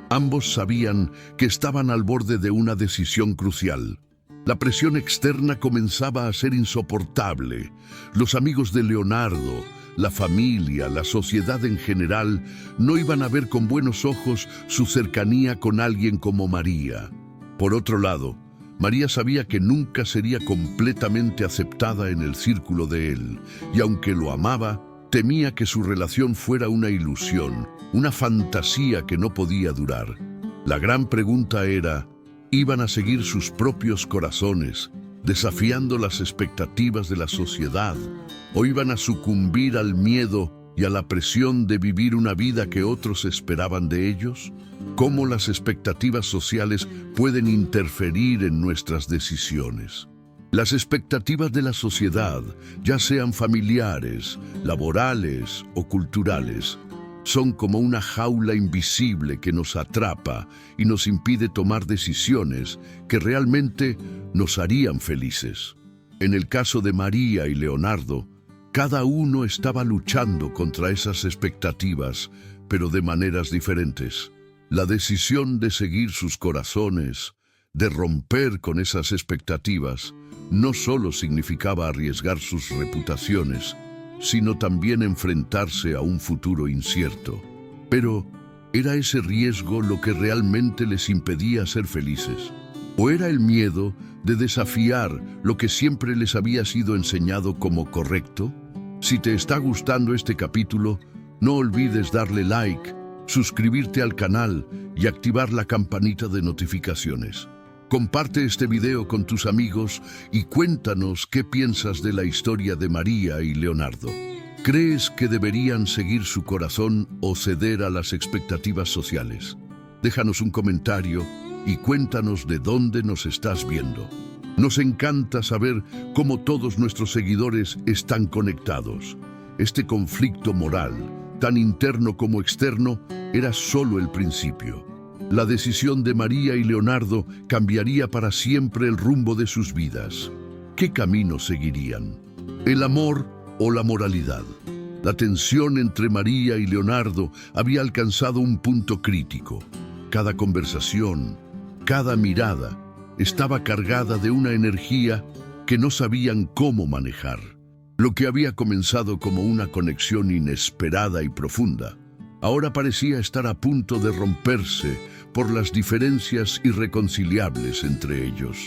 Ambos sabían que estaban al borde de una decisión crucial. La presión externa comenzaba a ser insoportable. Los amigos de Leonardo, la familia, la sociedad en general, no iban a ver con buenos ojos su cercanía con alguien como María. Por otro lado, María sabía que nunca sería completamente aceptada en el círculo de él, y aunque lo amaba, temía que su relación fuera una ilusión, una fantasía que no podía durar. La gran pregunta era, ¿iban a seguir sus propios corazones, desafiando las expectativas de la sociedad, o iban a sucumbir al miedo y a la presión de vivir una vida que otros esperaban de ellos? ¿Cómo las expectativas sociales pueden interferir en nuestras decisiones? Las expectativas de la sociedad, ya sean familiares, laborales o culturales, son como una jaula invisible que nos atrapa y nos impide tomar decisiones que realmente nos harían felices. En el caso de María y Leonardo, cada uno estaba luchando contra esas expectativas, pero de maneras diferentes. La decisión de seguir sus corazones, de romper con esas expectativas, no solo significaba arriesgar sus reputaciones, sino también enfrentarse a un futuro incierto. Pero, ¿era ese riesgo lo que realmente les impedía ser felices? ¿O era el miedo de desafiar lo que siempre les había sido enseñado como correcto? Si te está gustando este capítulo, no olvides darle like, suscribirte al canal y activar la campanita de notificaciones. Comparte este video con tus amigos y cuéntanos qué piensas de la historia de María y Leonardo. ¿Crees que deberían seguir su corazón o ceder a las expectativas sociales? Déjanos un comentario y cuéntanos de dónde nos estás viendo. Nos encanta saber cómo todos nuestros seguidores están conectados. Este conflicto moral, tan interno como externo, era solo el principio. La decisión de María y Leonardo cambiaría para siempre el rumbo de sus vidas. ¿Qué camino seguirían? ¿El amor o la moralidad? La tensión entre María y Leonardo había alcanzado un punto crítico. Cada conversación, cada mirada, estaba cargada de una energía que no sabían cómo manejar. Lo que había comenzado como una conexión inesperada y profunda, ahora parecía estar a punto de romperse por las diferencias irreconciliables entre ellos.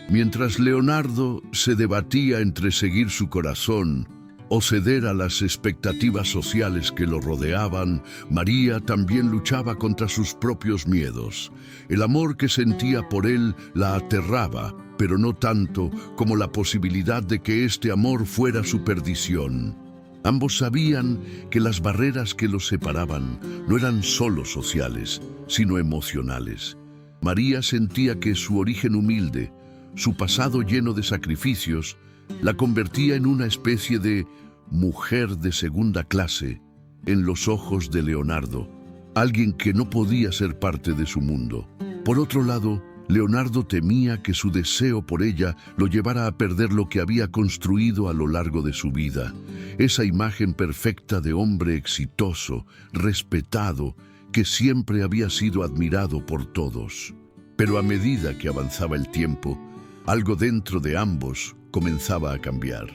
Mientras Leonardo se debatía entre seguir su corazón o ceder a las expectativas sociales que lo rodeaban, María también luchaba contra sus propios miedos. El amor que sentía por él la aterraba, pero no tanto como la posibilidad de que este amor fuera su perdición. Ambos sabían que las barreras que los separaban no eran solo sociales, sino emocionales. María sentía que su origen humilde, su pasado lleno de sacrificios, la convertía en una especie de mujer de segunda clase en los ojos de Leonardo, alguien que no podía ser parte de su mundo. Por otro lado, Leonardo temía que su deseo por ella lo llevara a perder lo que había construido a lo largo de su vida, esa imagen perfecta de hombre exitoso, respetado, que siempre había sido admirado por todos. Pero a medida que avanzaba el tiempo, algo dentro de ambos comenzaba a cambiar.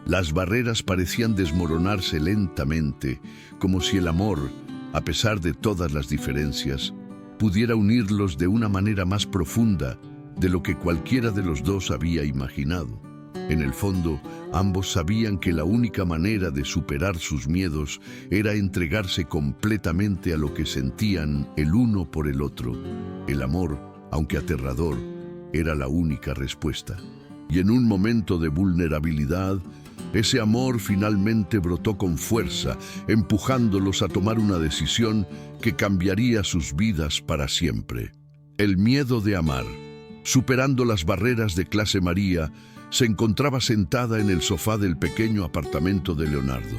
Las barreras parecían desmoronarse lentamente, como si el amor, a pesar de todas las diferencias, pudiera unirlos de una manera más profunda de lo que cualquiera de los dos había imaginado. En el fondo, ambos sabían que la única manera de superar sus miedos era entregarse completamente a lo que sentían el uno por el otro. El amor, aunque aterrador, era la única respuesta. Y en un momento de vulnerabilidad, ese amor finalmente brotó con fuerza, empujándolos a tomar una decisión que cambiaría sus vidas para siempre. El miedo de amar. Superando las barreras de clase María se encontraba sentada en el sofá del pequeño apartamento de Leonardo.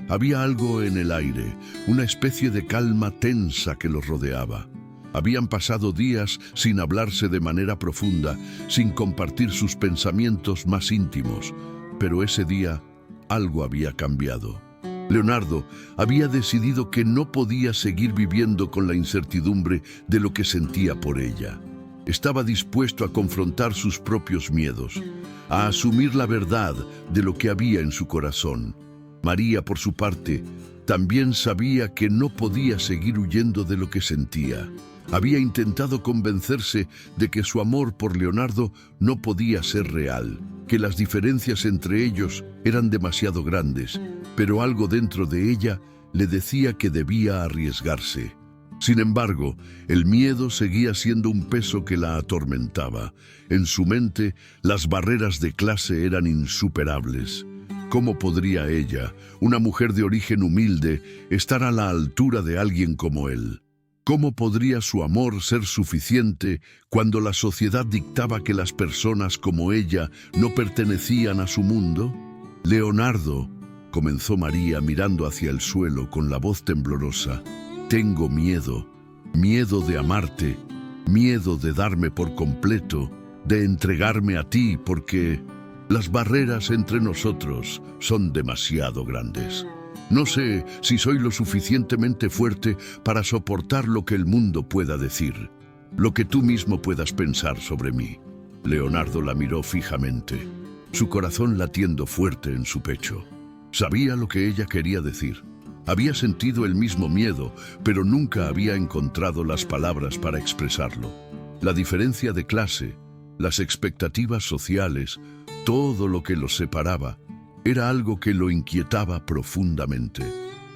Había algo en el aire, una especie de calma tensa que los rodeaba. Habían pasado días sin hablarse de manera profunda, sin compartir sus pensamientos más íntimos, pero ese día algo había cambiado. Leonardo había decidido que no podía seguir viviendo con la incertidumbre de lo que sentía por ella. Estaba dispuesto a confrontar sus propios miedos, a asumir la verdad de lo que había en su corazón. María, por su parte, también sabía que no podía seguir huyendo de lo que sentía. Había intentado convencerse de que su amor por Leonardo no podía ser real, que las diferencias entre ellos eran demasiado grandes, pero algo dentro de ella le decía que debía arriesgarse. Sin embargo, el miedo seguía siendo un peso que la atormentaba. En su mente, las barreras de clase eran insuperables. ¿Cómo podría ella, una mujer de origen humilde, estar a la altura de alguien como él? ¿Cómo podría su amor ser suficiente cuando la sociedad dictaba que las personas como ella no pertenecían a su mundo? Leonardo, comenzó María mirando hacia el suelo con la voz temblorosa. Tengo miedo, miedo de amarte, miedo de darme por completo, de entregarme a ti porque las barreras entre nosotros son demasiado grandes. No sé si soy lo suficientemente fuerte para soportar lo que el mundo pueda decir, lo que tú mismo puedas pensar sobre mí. Leonardo la miró fijamente, su corazón latiendo fuerte en su pecho. Sabía lo que ella quería decir. Había sentido el mismo miedo, pero nunca había encontrado las palabras para expresarlo. La diferencia de clase, las expectativas sociales, todo lo que los separaba, era algo que lo inquietaba profundamente.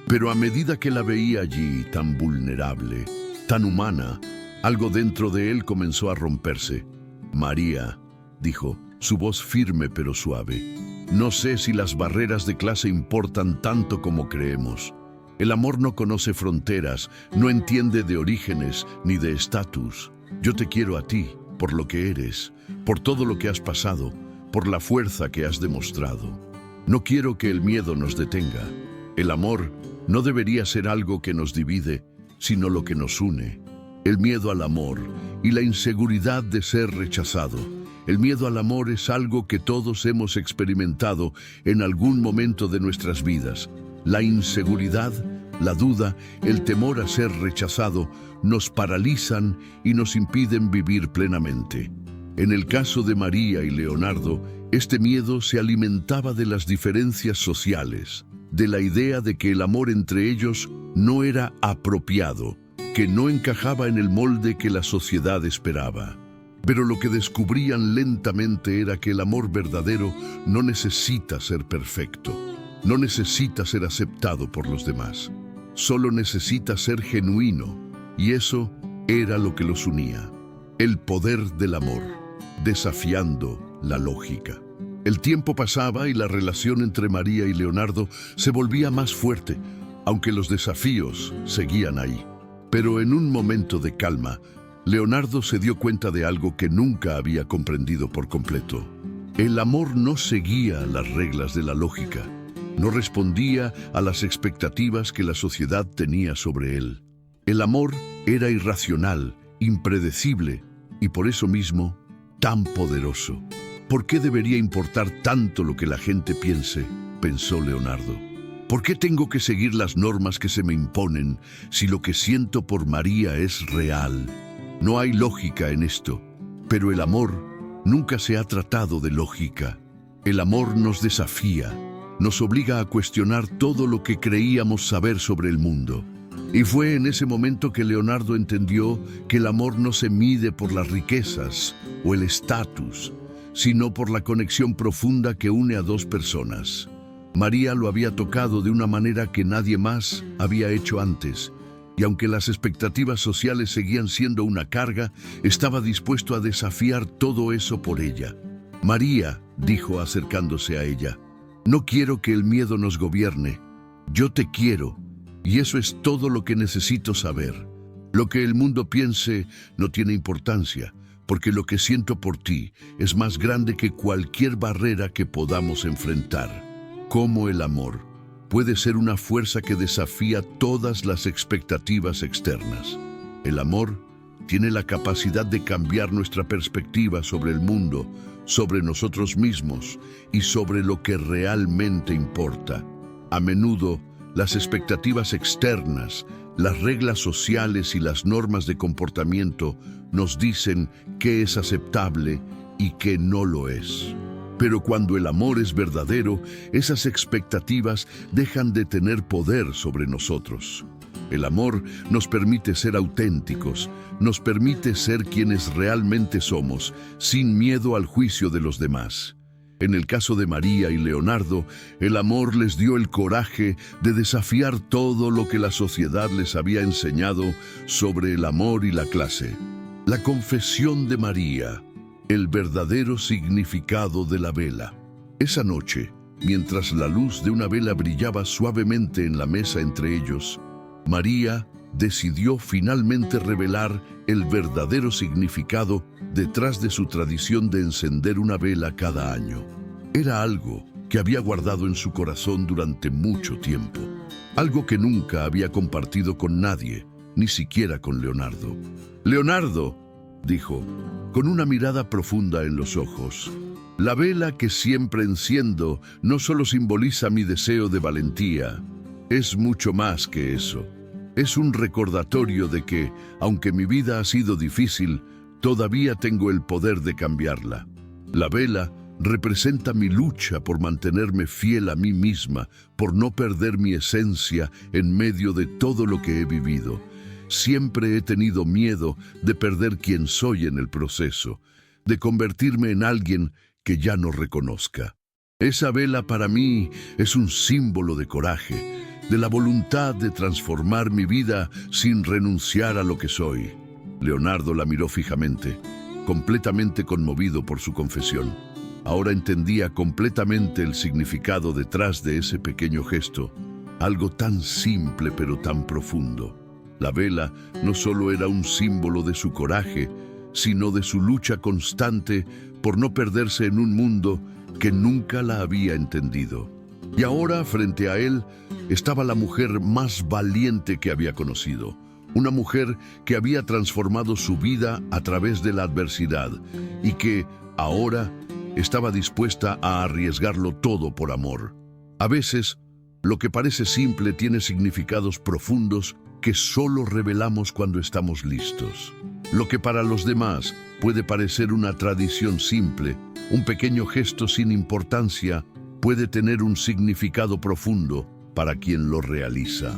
Pero a medida que la veía allí, tan vulnerable, tan humana, algo dentro de él comenzó a romperse. María, dijo, su voz firme pero suave, no sé si las barreras de clase importan tanto como creemos. El amor no conoce fronteras, no entiende de orígenes ni de estatus. Yo te quiero a ti, por lo que eres, por todo lo que has pasado, por la fuerza que has demostrado. No quiero que el miedo nos detenga. El amor no debería ser algo que nos divide, sino lo que nos une. El miedo al amor y la inseguridad de ser rechazado. El miedo al amor es algo que todos hemos experimentado en algún momento de nuestras vidas. La inseguridad, la duda, el temor a ser rechazado nos paralizan y nos impiden vivir plenamente. En el caso de María y Leonardo, este miedo se alimentaba de las diferencias sociales, de la idea de que el amor entre ellos no era apropiado, que no encajaba en el molde que la sociedad esperaba. Pero lo que descubrían lentamente era que el amor verdadero no necesita ser perfecto, no necesita ser aceptado por los demás, solo necesita ser genuino, y eso era lo que los unía. El poder del amor, desafiando la lógica. El tiempo pasaba y la relación entre María y Leonardo se volvía más fuerte, aunque los desafíos seguían ahí. Pero en un momento de calma, Leonardo se dio cuenta de algo que nunca había comprendido por completo. El amor no seguía las reglas de la lógica, no respondía a las expectativas que la sociedad tenía sobre él. El amor era irracional, impredecible y por eso mismo tan poderoso. ¿Por qué debería importar tanto lo que la gente piense?, pensó Leonardo. ¿Por qué tengo que seguir las normas que se me imponen si lo que siento por María es real? No hay lógica en esto, pero el amor nunca se ha tratado de lógica. El amor nos desafía, nos obliga a cuestionar todo lo que creíamos saber sobre el mundo. Y fue en ese momento que Leonardo entendió que el amor no se mide por las riquezas o el estatus, sino por la conexión profunda que une a dos personas. María lo había tocado de una manera que nadie más había hecho antes, y aunque las expectativas sociales seguían siendo una carga, estaba dispuesto a desafiar todo eso por ella. María, dijo acercándose a ella, no quiero que el miedo nos gobierne. Yo te quiero, y eso es todo lo que necesito saber. Lo que el mundo piense no tiene importancia, porque lo que siento por ti es más grande que cualquier barrera que podamos enfrentar. Como el amor puede ser una fuerza que desafía todas las expectativas externas. El amor tiene la capacidad de cambiar nuestra perspectiva sobre el mundo, sobre nosotros mismos y sobre lo que realmente importa. A menudo, las expectativas externas, las reglas sociales y las normas de comportamiento nos dicen qué es aceptable y qué no lo es. Pero cuando el amor es verdadero, esas expectativas dejan de tener poder sobre nosotros. El amor nos permite ser auténticos, nos permite ser quienes realmente somos, sin miedo al juicio de los demás. En el caso de María y Leonardo, el amor les dio el coraje de desafiar todo lo que la sociedad les había enseñado sobre el amor y la clase. La confesión de María, el verdadero significado de la vela. Esa noche, mientras la luz de una vela brillaba suavemente en la mesa entre ellos, María decidió finalmente revelar el verdadero significado detrás de su tradición de encender una vela cada año. Era algo que había guardado en su corazón durante mucho tiempo, algo que nunca había compartido con nadie, ni siquiera con Leonardo. «Leonardo», dijo, con una mirada profunda en los ojos, «la vela que siempre enciendo no solo simboliza mi deseo de valentía, es mucho más que eso. Es un recordatorio de que, aunque mi vida ha sido difícil, todavía tengo el poder de cambiarla. La vela representa mi lucha por mantenerme fiel a mí misma, por no perder mi esencia en medio de todo lo que he vivido. Siempre he tenido miedo de perder quién soy en el proceso, de convertirme en alguien que ya no reconozca. Esa vela para mí es un símbolo de coraje, de la voluntad de transformar mi vida sin renunciar a lo que soy». Leonardo la miró fijamente, completamente conmovido por su confesión. Ahora entendía completamente el significado detrás de ese pequeño gesto, algo tan simple pero tan profundo. La vela no solo era un símbolo de su coraje, sino de su lucha constante por no perderse en un mundo que nunca la había entendido. Y ahora, frente a él, estaba la mujer más valiente que había conocido. Una mujer que había transformado su vida a través de la adversidad y que, ahora, estaba dispuesta a arriesgarlo todo por amor. A veces, lo que parece simple tiene significados profundos que solo revelamos cuando estamos listos. Lo que para los demás puede parecer una tradición simple, un pequeño gesto sin importancia, puede tener un significado profundo para quien lo realiza.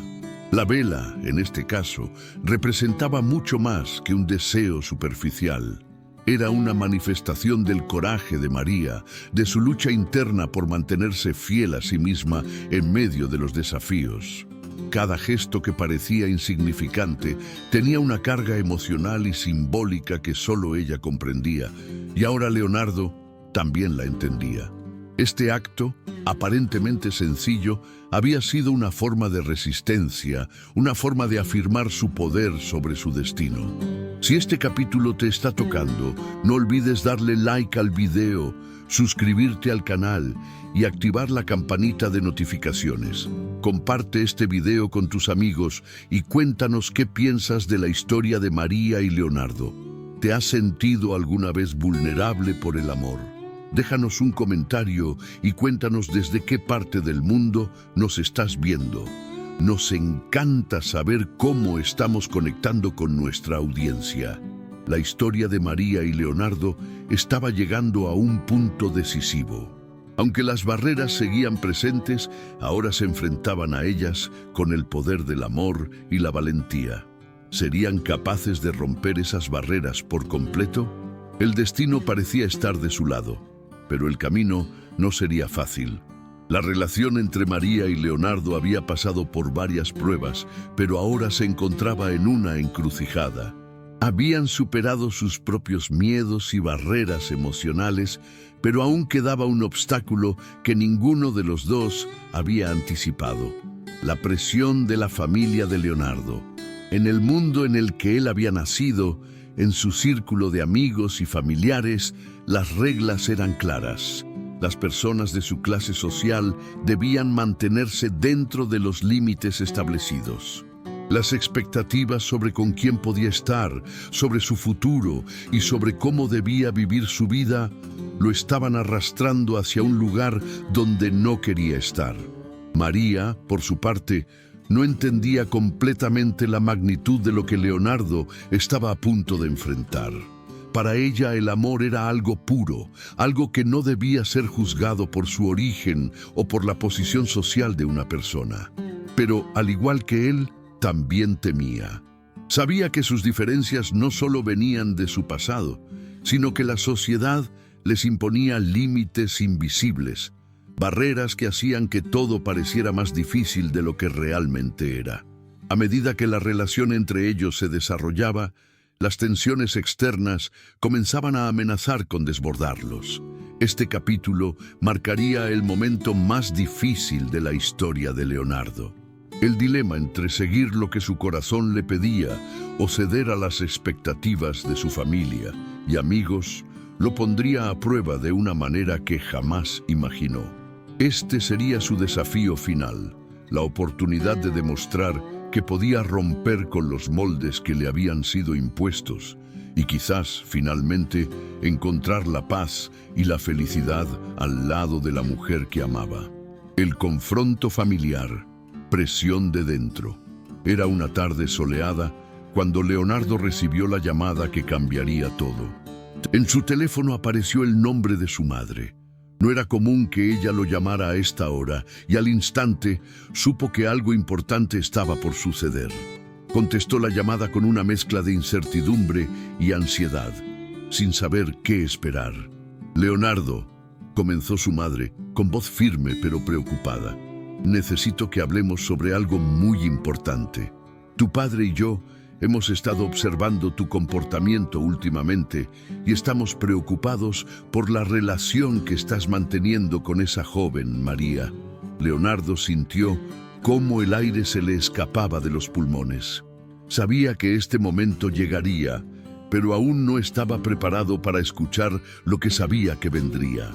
La vela, en este caso, representaba mucho más que un deseo superficial. Era una manifestación del coraje de María, de su lucha interna por mantenerse fiel a sí misma en medio de los desafíos. Cada gesto que parecía insignificante tenía una carga emocional y simbólica que solo ella comprendía, y ahora Leonardo también la entendía. Este acto, aparentemente sencillo, había sido una forma de resistencia, una forma de afirmar su poder sobre su destino. Si este capítulo te está tocando, no olvides darle like al video, suscribirte al canal y activar la campanita de notificaciones. Comparte este video con tus amigos y cuéntanos qué piensas de la historia de María y Leonardo. ¿Te has sentido alguna vez vulnerable por el amor? Déjanos un comentario y cuéntanos desde qué parte del mundo nos estás viendo. Nos encanta saber cómo estamos conectando con nuestra audiencia. La historia de María y Leonardo estaba llegando a un punto decisivo. Aunque las barreras seguían presentes, ahora se enfrentaban a ellas con el poder del amor y la valentía. ¿Serían capaces de romper esas barreras por completo? El destino parecía estar de su lado, pero el camino no sería fácil. La relación entre María y Leonardo había pasado por varias pruebas, pero ahora se encontraba en una encrucijada. Habían superado sus propios miedos y barreras emocionales, pero aún quedaba un obstáculo que ninguno de los dos había anticipado: la presión de la familia de Leonardo. En el mundo en el que él había nacido, En su círculo de amigos y familiares, las reglas eran claras. Las personas de su clase social debían mantenerse dentro de los límites establecidos. Las expectativas sobre con quién podía estar, sobre su futuro y sobre cómo debía vivir su vida, lo estaban arrastrando hacia un lugar donde no quería estar. María, por su parte, no entendía completamente la magnitud de lo que Leonardo estaba a punto de enfrentar. Para ella el amor era algo puro, algo que no debía ser juzgado por su origen o por la posición social de una persona. Pero, al igual que él, también temía. Sabía que sus diferencias no solo venían de su pasado, sino que la sociedad les imponía límites invisibles, barreras que hacían que todo pareciera más difícil de lo que realmente era. A medida que la relación entre ellos se desarrollaba, las tensiones externas comenzaban a amenazar con desbordarlos. Este capítulo marcaría el momento más difícil de la historia de Leonardo. El dilema entre seguir lo que su corazón le pedía o ceder a las expectativas de su familia y amigos lo pondría a prueba de una manera que jamás imaginó. Este sería su desafío final, la oportunidad de demostrar que podía romper con los moldes que le habían sido impuestos y quizás, finalmente, encontrar la paz y la felicidad al lado de la mujer que amaba. El confronto familiar, presión de dentro. Era una tarde soleada cuando Leonardo recibió la llamada que cambiaría todo. En su teléfono apareció el nombre de su madre. No era común que ella lo llamara a esta hora y al instante supo que algo importante estaba por suceder. Contestó la llamada con una mezcla de incertidumbre y ansiedad, sin saber qué esperar. «Leonardo», comenzó su madre, con voz firme pero preocupada. «Necesito que hablemos sobre algo muy importante. Tu padre y yo hemos estado observando tu comportamiento últimamente y estamos preocupados por la relación que estás manteniendo con esa joven, María». Leonardo sintió cómo el aire se le escapaba de los pulmones. Sabía que este momento llegaría, pero aún no estaba preparado para escuchar lo que sabía que vendría.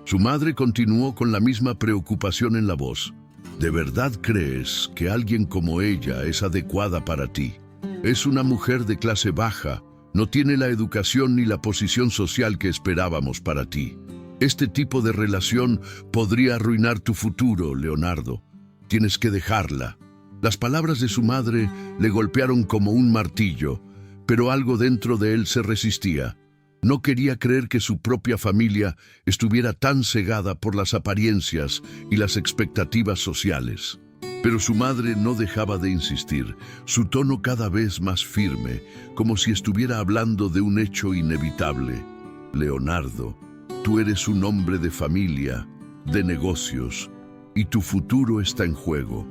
Su madre continuó con la misma preocupación en la voz. «¿De verdad crees que alguien como ella es adecuada para ti? Es una mujer de clase baja, no tiene la educación ni la posición social que esperábamos para ti. Este tipo de relación podría arruinar tu futuro, Leonardo. Tienes que dejarla». Las palabras de su madre le golpearon como un martillo, pero algo dentro de él se resistía. No quería creer que su propia familia estuviera tan cegada por las apariencias y las expectativas sociales. Pero su madre no dejaba de insistir, su tono cada vez más firme, como si estuviera hablando de un hecho inevitable. «Leonardo, tú eres un hombre de familia, de negocios, y tu futuro está en juego.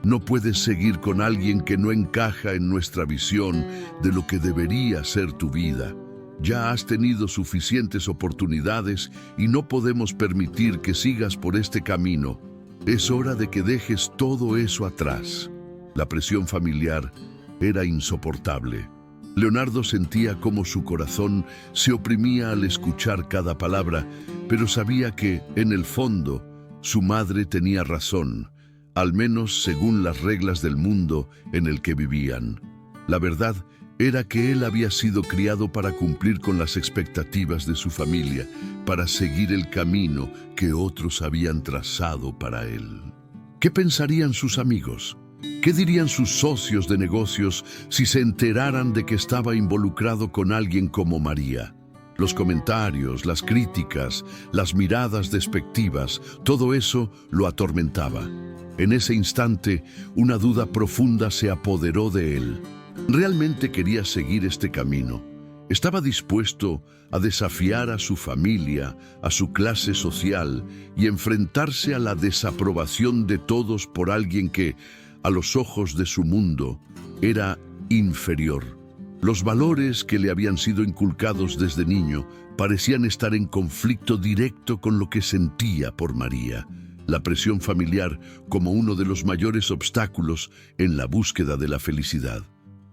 No puedes seguir con alguien que no encaja en nuestra visión de lo que debería ser tu vida. Ya has tenido suficientes oportunidades y no podemos permitir que sigas por este camino. Es hora de que dejes todo eso atrás». La presión familiar era insoportable. Leonardo sentía cómo su corazón se oprimía al escuchar cada palabra, pero sabía que, en el fondo, su madre tenía razón, al menos según las reglas del mundo en el que vivían. La verdad era que él había sido criado para cumplir con las expectativas de su familia, para seguir el camino que otros habían trazado para él. ¿Qué pensarían sus amigos? ¿Qué dirían sus socios de negocios si se enteraran de que estaba involucrado con alguien como María? Los comentarios, las críticas, las miradas despectivas, todo eso lo atormentaba. En ese instante, una duda profunda se apoderó de él. ¿Realmente quería seguir este camino? ¿Estaba dispuesto a desafiar a su familia, a su clase social y enfrentarse a la desaprobación de todos por alguien que, a los ojos de su mundo, era inferior? Los valores que le habían sido inculcados desde niño parecían estar en conflicto directo con lo que sentía por María. La presión familiar como uno de los mayores obstáculos en la búsqueda de la felicidad.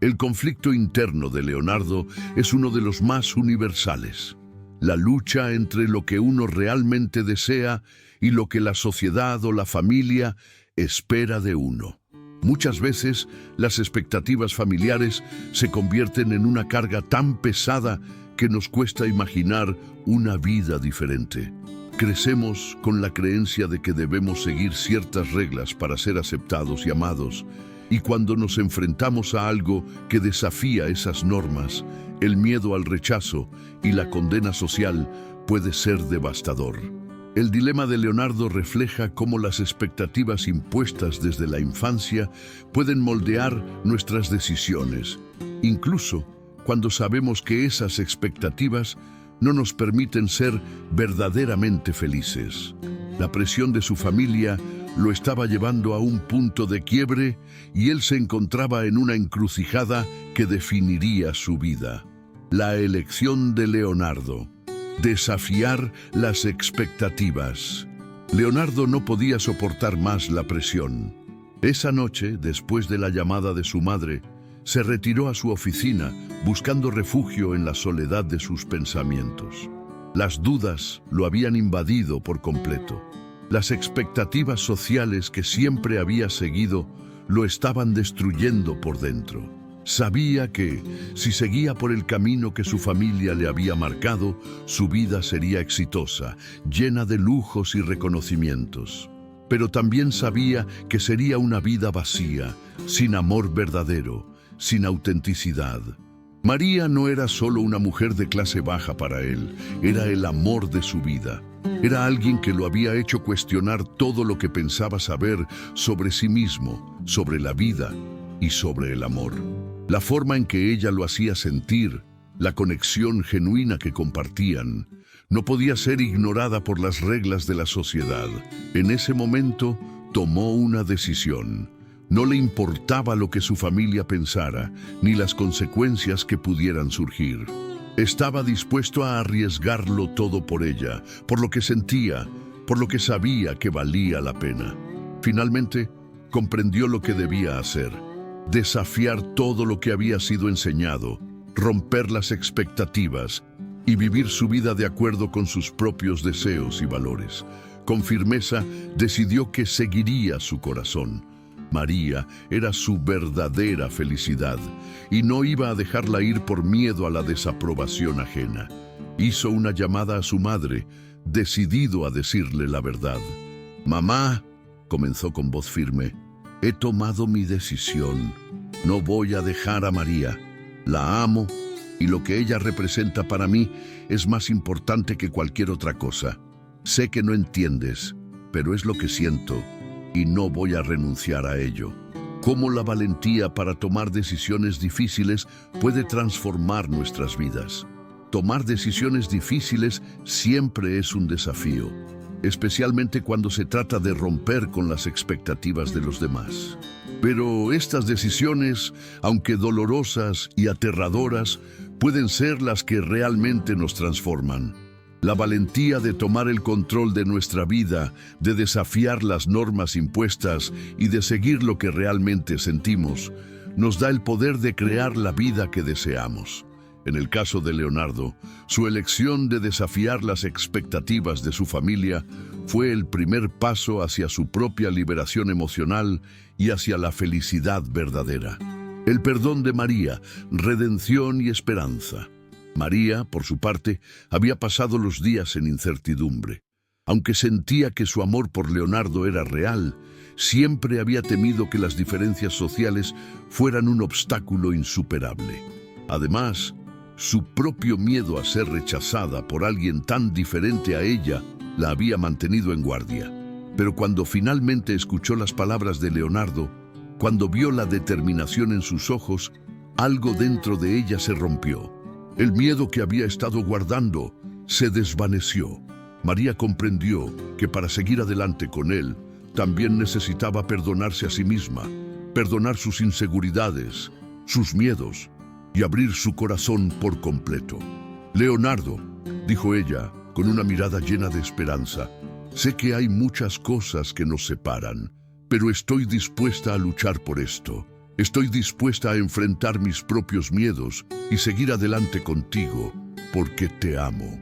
El conflicto interno de Leonardo es uno de los más universales. La lucha entre lo que uno realmente desea y lo que la sociedad o la familia espera de uno. Muchas veces las expectativas familiares se convierten en una carga tan pesada que nos cuesta imaginar una vida diferente. Crecemos con la creencia de que debemos seguir ciertas reglas para ser aceptados y amados, y cuando nos enfrentamos a algo que desafía esas normas, el miedo al rechazo y la condena social puede ser devastador. El dilema de Leonardo refleja cómo las expectativas impuestas desde la infancia pueden moldear nuestras decisiones, incluso cuando sabemos que esas expectativas no nos permiten ser verdaderamente felices. La presión de su familia lo estaba llevando a un punto de quiebre y él se encontraba en una encrucijada que definiría su vida. La elección de Leonardo: desafiar las expectativas. Leonardo no podía soportar más la presión. Esa noche, después de la llamada de su madre, se retiró a su oficina buscando refugio en la soledad de sus pensamientos. Las dudas lo habían invadido por completo. Las expectativas sociales que siempre había seguido lo estaban destruyendo por dentro. Sabía que, si seguía por el camino que su familia le había marcado, su vida sería exitosa, llena de lujos y reconocimientos. Pero también sabía que sería una vida vacía, sin amor verdadero, sin autenticidad. María no era solo una mujer de clase baja para él, era el amor de su vida. Era alguien que lo había hecho cuestionar todo lo que pensaba saber sobre sí mismo, sobre la vida y sobre el amor. La forma en que ella lo hacía sentir, la conexión genuina que compartían, no podía ser ignorada por las reglas de la sociedad. En ese momento tomó una decisión. No le importaba lo que su familia pensara, ni las consecuencias que pudieran surgir. Estaba dispuesto a arriesgarlo todo por ella, por lo que sentía, por lo que sabía que valía la pena. Finalmente, comprendió lo que debía hacer: desafiar todo lo que había sido enseñado, romper las expectativas y vivir su vida de acuerdo con sus propios deseos y valores. Con firmeza decidió que seguiría su corazón. María era su verdadera felicidad y no iba a dejarla ir por miedo a la desaprobación ajena. Hizo una llamada a su madre, decidido a decirle la verdad. «Mamá», comenzó con voz firme, «he tomado mi decisión. No voy a dejar a María. La amo y lo que ella representa para mí es más importante que cualquier otra cosa. Sé que no entiendes, pero es lo que siento y no voy a renunciar a ello». Cómo la valentía para tomar decisiones difíciles puede transformar nuestras vidas. Tomar decisiones difíciles siempre es un desafío, especialmente cuando se trata de romper con las expectativas de los demás. Pero estas decisiones, aunque dolorosas y aterradoras, pueden ser las que realmente nos transforman. La valentía de tomar el control de nuestra vida, de desafiar las normas impuestas y de seguir lo que realmente sentimos, nos da el poder de crear la vida que deseamos. En el caso de Leonardo, su elección de desafiar las expectativas de su familia fue el primer paso hacia su propia liberación emocional y hacia la felicidad verdadera. El perdón de María, redención y esperanza. María, por su parte, había pasado los días en incertidumbre. Aunque sentía que su amor por Leonardo era real, siempre había temido que las diferencias sociales fueran un obstáculo insuperable. Además, su propio miedo a ser rechazada por alguien tan diferente a ella la había mantenido en guardia. Pero cuando finalmente escuchó las palabras de Leonardo, cuando vio la determinación en sus ojos, algo dentro de ella se rompió. El miedo que había estado guardando se desvaneció. María comprendió que para seguir adelante con él, también necesitaba perdonarse a sí misma, perdonar sus inseguridades, sus miedos y abrir su corazón por completo. «Leonardo», dijo ella, con una mirada llena de esperanza, «sé que hay muchas cosas que nos separan, pero estoy dispuesta a luchar por esto. Estoy dispuesta a enfrentar mis propios miedos y seguir adelante contigo, porque te amo.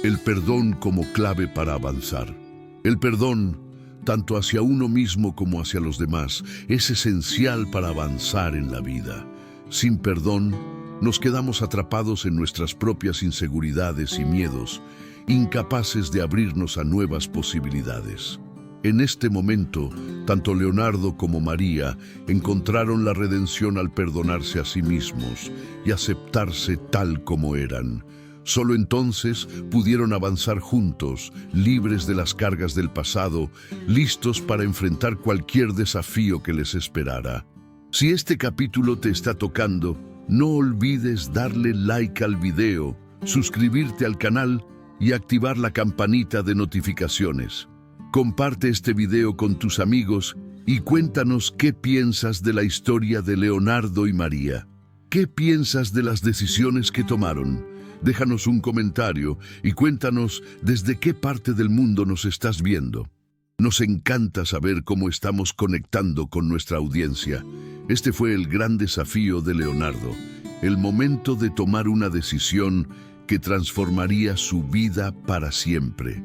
El perdón como clave para avanzar. El perdón, tanto hacia uno mismo como hacia los demás, es esencial para avanzar en la vida. Sin perdón, nos quedamos atrapados en nuestras propias inseguridades y miedos, incapaces de abrirnos a nuevas posibilidades. En este momento, tanto Leonardo como María encontraron la redención al perdonarse a sí mismos y aceptarse tal como eran. Solo entonces pudieron avanzar juntos, libres de las cargas del pasado, listos para enfrentar cualquier desafío que les esperara. Si este capítulo te está tocando, no olvides darle like al video, suscribirte al canal y activar la campanita de notificaciones. Comparte este video con tus amigos y cuéntanos qué piensas de la historia de Leonardo y María. ¿Qué piensas de las decisiones que tomaron? Déjanos un comentario y cuéntanos desde qué parte del mundo nos estás viendo. Nos encanta saber cómo estamos conectando con nuestra audiencia. Este fue el gran desafío de Leonardo, el momento de tomar una decisión que transformaría su vida para siempre.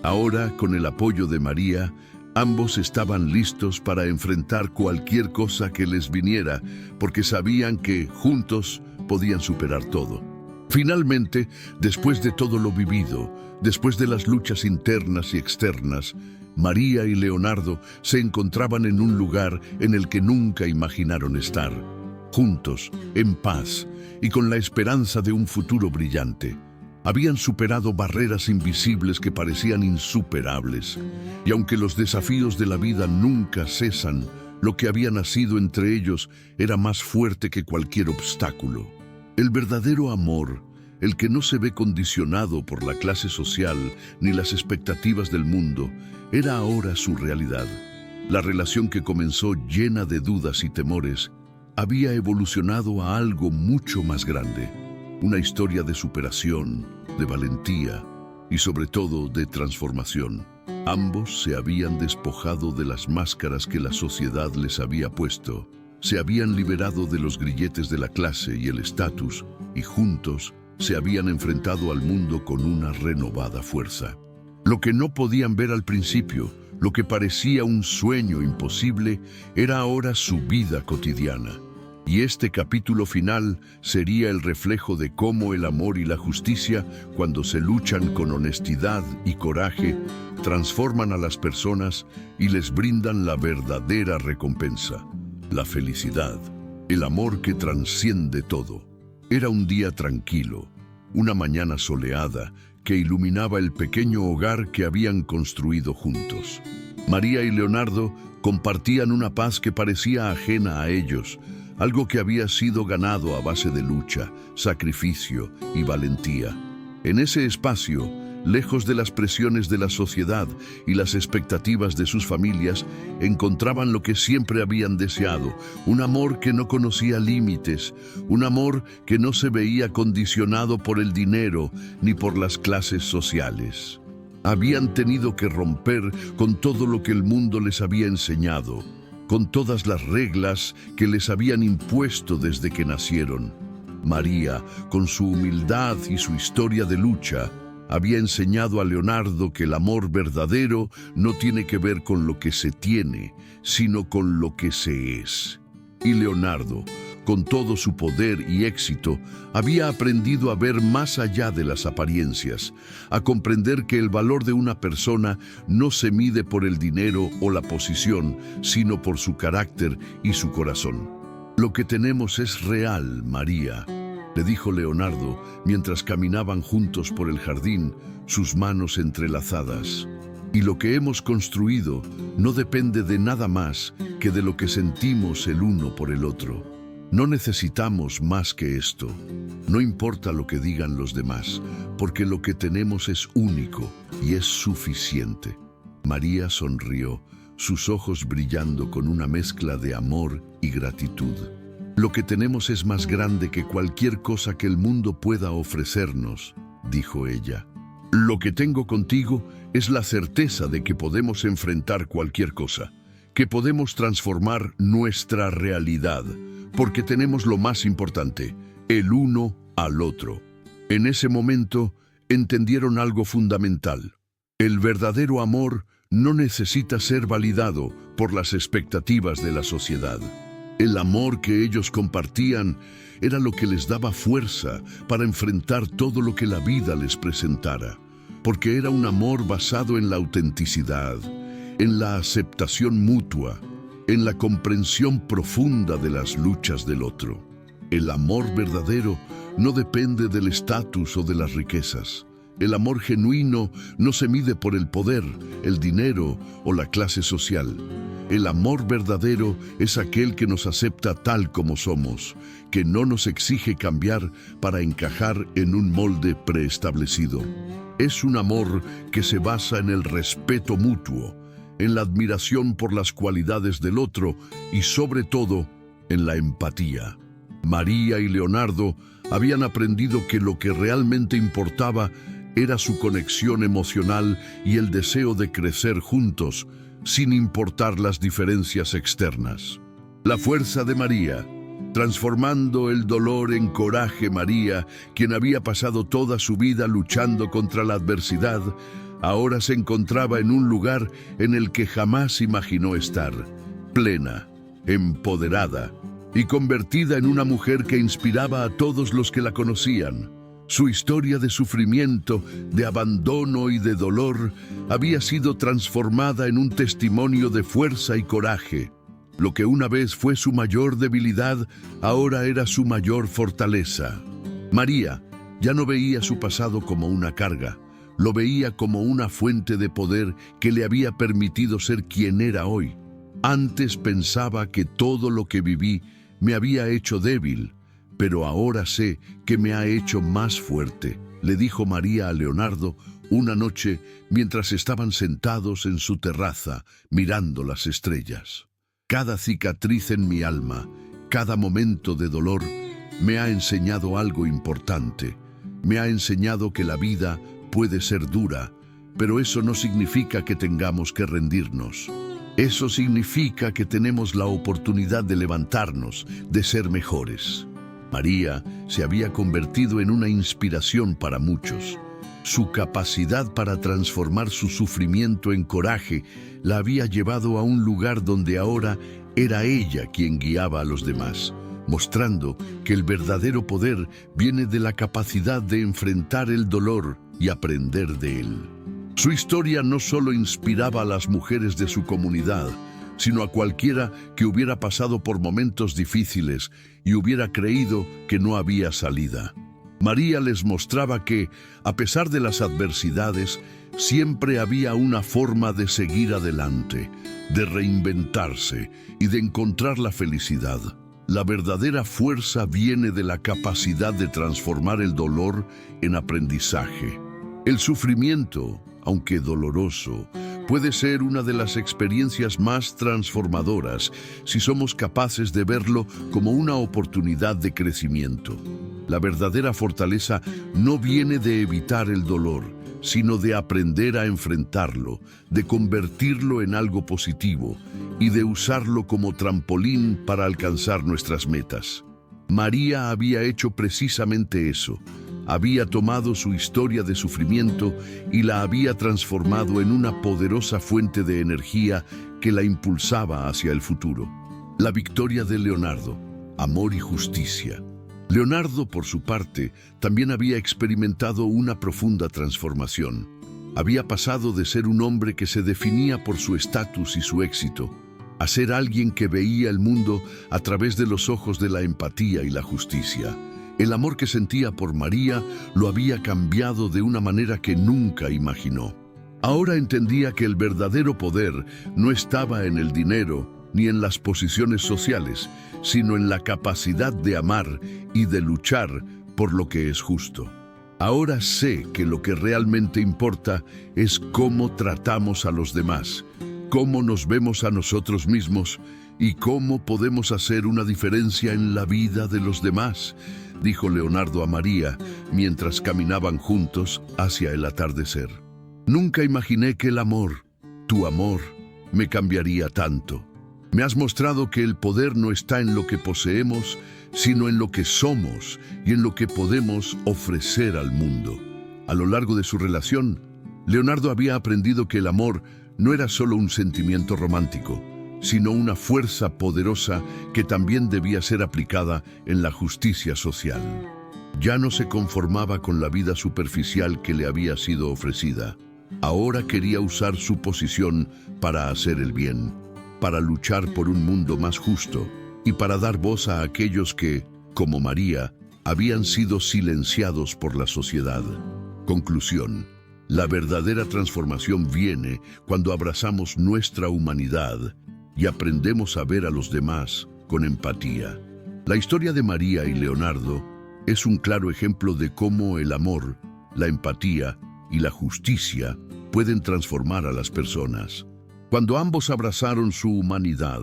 Ahora, con el apoyo de María, ambos estaban listos para enfrentar cualquier cosa que les viniera, porque sabían que juntos podían superar todo. Finalmente, después de todo lo vivido, después de las luchas internas y externas, María y Leonardo se encontraban en un lugar en el que nunca imaginaron estar, juntos, en paz y con la esperanza de un futuro brillante. Habían superado barreras invisibles que parecían insuperables, y aunque los desafíos de la vida nunca cesan, lo que había nacido entre ellos era más fuerte que cualquier obstáculo. El verdadero amor, el que no se ve condicionado por la clase social ni las expectativas del mundo, era ahora su realidad. La relación que comenzó llena de dudas y temores había evolucionado a algo mucho más grande. Una historia de superación, de valentía y sobre todo de transformación. Ambos se habían despojado de las máscaras que la sociedad les había puesto, se habían liberado de los grilletes de la clase y el estatus y juntos se habían enfrentado al mundo con una renovada fuerza. Lo que no podían ver al principio, lo que parecía un sueño imposible, era ahora su vida cotidiana. Y este capítulo final sería el reflejo de cómo el amor y la justicia, cuando se luchan con honestidad y coraje, transforman a las personas y les brindan la verdadera recompensa, la felicidad, el amor que trasciende todo. Era un día tranquilo, una mañana soleada que iluminaba el pequeño hogar que habían construido juntos. María y Leonardo compartían una paz que parecía ajena a ellos, algo que había sido ganado a base de lucha, sacrificio y valentía. En ese espacio, lejos de las presiones de la sociedad y las expectativas de sus familias, encontraban lo que siempre habían deseado, un amor que no conocía límites, un amor que no se veía condicionado por el dinero ni por las clases sociales. Habían tenido que romper con todo lo que el mundo les había enseñado, con todas las reglas que les habían impuesto desde que nacieron. María, con su humildad y su historia de lucha, había enseñado a Leonardo que el amor verdadero no tiene que ver con lo que se tiene, sino con lo que se es. Y Leonardo, con todo su poder y éxito, había aprendido a ver más allá de las apariencias, a comprender que el valor de una persona no se mide por el dinero o la posición, sino por su carácter y su corazón. Lo que tenemos es real, María, le dijo Leonardo mientras caminaban juntos por el jardín, sus manos entrelazadas. Y lo que hemos construido no depende de nada más que de lo que sentimos el uno por el otro. No necesitamos más que esto. No importa lo que digan los demás, porque lo que tenemos es único y es suficiente. María sonrió, sus ojos brillando con una mezcla de amor y gratitud. Lo que tenemos es más grande que cualquier cosa que el mundo pueda ofrecernos, dijo ella. Lo que tengo contigo es la certeza de que podemos enfrentar cualquier cosa, que podemos transformar nuestra realidad, porque tenemos lo más importante, el uno al otro. En ese momento entendieron algo fundamental. El verdadero amor no necesita ser validado por las expectativas de la sociedad. El amor que ellos compartían era lo que les daba fuerza para enfrentar todo lo que la vida les presentara, porque era un amor basado en la autenticidad, en la aceptación mutua, en la comprensión profunda de las luchas del otro. El amor verdadero no depende del estatus o de las riquezas. El amor genuino no se mide por el poder, el dinero o la clase social. El amor verdadero es aquel que nos acepta tal como somos, que no nos exige cambiar para encajar en un molde preestablecido. Es un amor que se basa en el respeto mutuo, en la admiración por las cualidades del otro y sobre todo en la empatía. María y Leonardo habían aprendido que lo que realmente importaba era su conexión emocional y el deseo de crecer juntos, sin importar las diferencias externas. La fuerza de María, transformando el dolor en coraje. María, quien había pasado toda su vida luchando contra la adversidad, ahora se encontraba en un lugar en el que jamás imaginó estar, plena, empoderada y convertida en una mujer que inspiraba a todos los que la conocían. Su historia de sufrimiento, de abandono y de dolor había sido transformada en un testimonio de fuerza y coraje. Lo que una vez fue su mayor debilidad, ahora era su mayor fortaleza. María ya no veía su pasado como una carga, lo veía como una fuente de poder que le había permitido ser quien era hoy. Antes pensaba que todo lo que viví me había hecho débil, pero ahora sé que me ha hecho más fuerte, le dijo María a Leonardo una noche mientras estaban sentados en su terraza mirando las estrellas. Cada cicatriz en mi alma, cada momento de dolor, me ha enseñado algo importante. Me ha enseñado que la vida puede ser dura, pero eso no significa que tengamos que rendirnos. Eso significa que tenemos la oportunidad de levantarnos, de ser mejores. María se había convertido en una inspiración para muchos. Su capacidad para transformar su sufrimiento en coraje la había llevado a un lugar donde ahora era ella quien guiaba a los demás, mostrando que el verdadero poder viene de la capacidad de enfrentar el dolor y aprender de él. Su historia no solo inspiraba a las mujeres de su comunidad, sino a cualquiera que hubiera pasado por momentos difíciles y hubiera creído que no había salida. María les mostraba que, a pesar de las adversidades, siempre había una forma de seguir adelante, de reinventarse y de encontrar la felicidad. La verdadera fuerza viene de la capacidad de transformar el dolor en aprendizaje. El sufrimiento, aunque doloroso, puede ser una de las experiencias más transformadoras si somos capaces de verlo como una oportunidad de crecimiento. La verdadera fortaleza no viene de evitar el dolor, sino de aprender a enfrentarlo, de convertirlo en algo positivo y de usarlo como trampolín para alcanzar nuestras metas. María había hecho precisamente eso. Había tomado su historia de sufrimiento y la había transformado en una poderosa fuente de energía que la impulsaba hacia el futuro. La victoria de Leonardo, amor y justicia. Leonardo, por su parte, también había experimentado una profunda transformación. Había pasado de ser un hombre que se definía por su estatus y su éxito, a ser alguien que veía el mundo a través de los ojos de la empatía y la justicia. El amor que sentía por María lo había cambiado de una manera que nunca imaginó. Ahora entendía que el verdadero poder no estaba en el dinero ni en las posiciones sociales, sino en la capacidad de amar y de luchar por lo que es justo. Ahora sé que lo que realmente importa es cómo tratamos a los demás, cómo nos vemos a nosotros mismos y cómo podemos hacer una diferencia en la vida de los demás, dijo Leonardo a María mientras caminaban juntos hacia el atardecer. Nunca imaginé que el amor, tu amor, me cambiaría tanto. Me has mostrado que el poder no está en lo que poseemos, sino en lo que somos y en lo que podemos ofrecer al mundo. A lo largo de su relación, Leonardo había aprendido que el amor no era solo un sentimiento romántico, sino una fuerza poderosa que también debía ser aplicada en la justicia social. Ya no se conformaba con la vida superficial que le había sido ofrecida. Ahora quería usar su posición para hacer el bien, para luchar por un mundo más justo y para dar voz a aquellos que, como María, habían sido silenciados por la sociedad. Conclusión: la verdadera transformación viene cuando abrazamos nuestra humanidad y aprendemos a ver a los demás con empatía. La historia de María y Leonardo es un claro ejemplo de cómo el amor, la empatía y la justicia pueden transformar a las personas. Cuando ambos abrazaron su humanidad,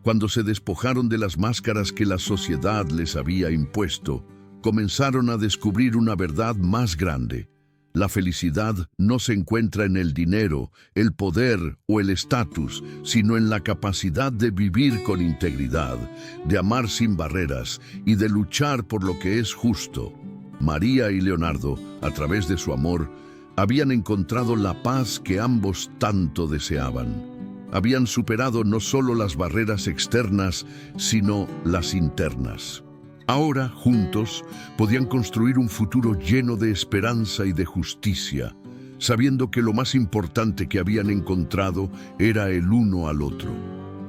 cuando se despojaron de las máscaras que la sociedad les había impuesto, comenzaron a descubrir una verdad más grande. La felicidad no se encuentra en el dinero, el poder o el estatus, sino en la capacidad de vivir con integridad, de amar sin barreras y de luchar por lo que es justo. María y Leonardo, a través de su amor, habían encontrado la paz que ambos tanto deseaban. Habían superado no solo las barreras externas, sino las internas. Ahora, juntos, podían construir un futuro lleno de esperanza y de justicia, sabiendo que lo más importante que habían encontrado era el uno al otro.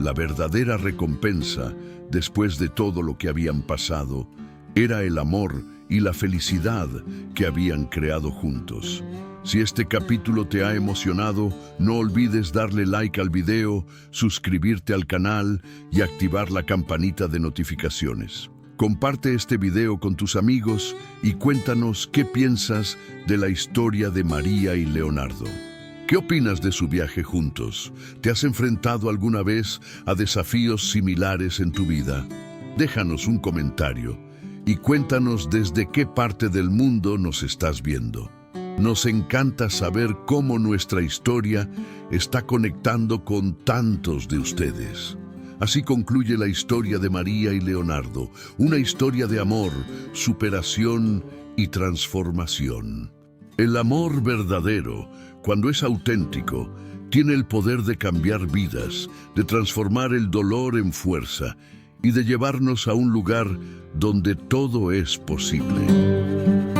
La verdadera recompensa, después de todo lo que habían pasado, era el amor y la felicidad que habían creado juntos. Si este capítulo te ha emocionado, no olvides darle like al video, suscribirte al canal y activar la campanita de notificaciones. Comparte este video con tus amigos y cuéntanos qué piensas de la historia de María y Leonardo. ¿Qué opinas de su viaje juntos? ¿Te has enfrentado alguna vez a desafíos similares en tu vida? Déjanos un comentario y cuéntanos desde qué parte del mundo nos estás viendo. Nos encanta saber cómo nuestra historia está conectando con tantos de ustedes. Así concluye la historia de María y Leonardo, una historia de amor, superación y transformación. El amor verdadero, cuando es auténtico, tiene el poder de cambiar vidas, de transformar el dolor en fuerza y de llevarnos a un lugar donde todo es posible.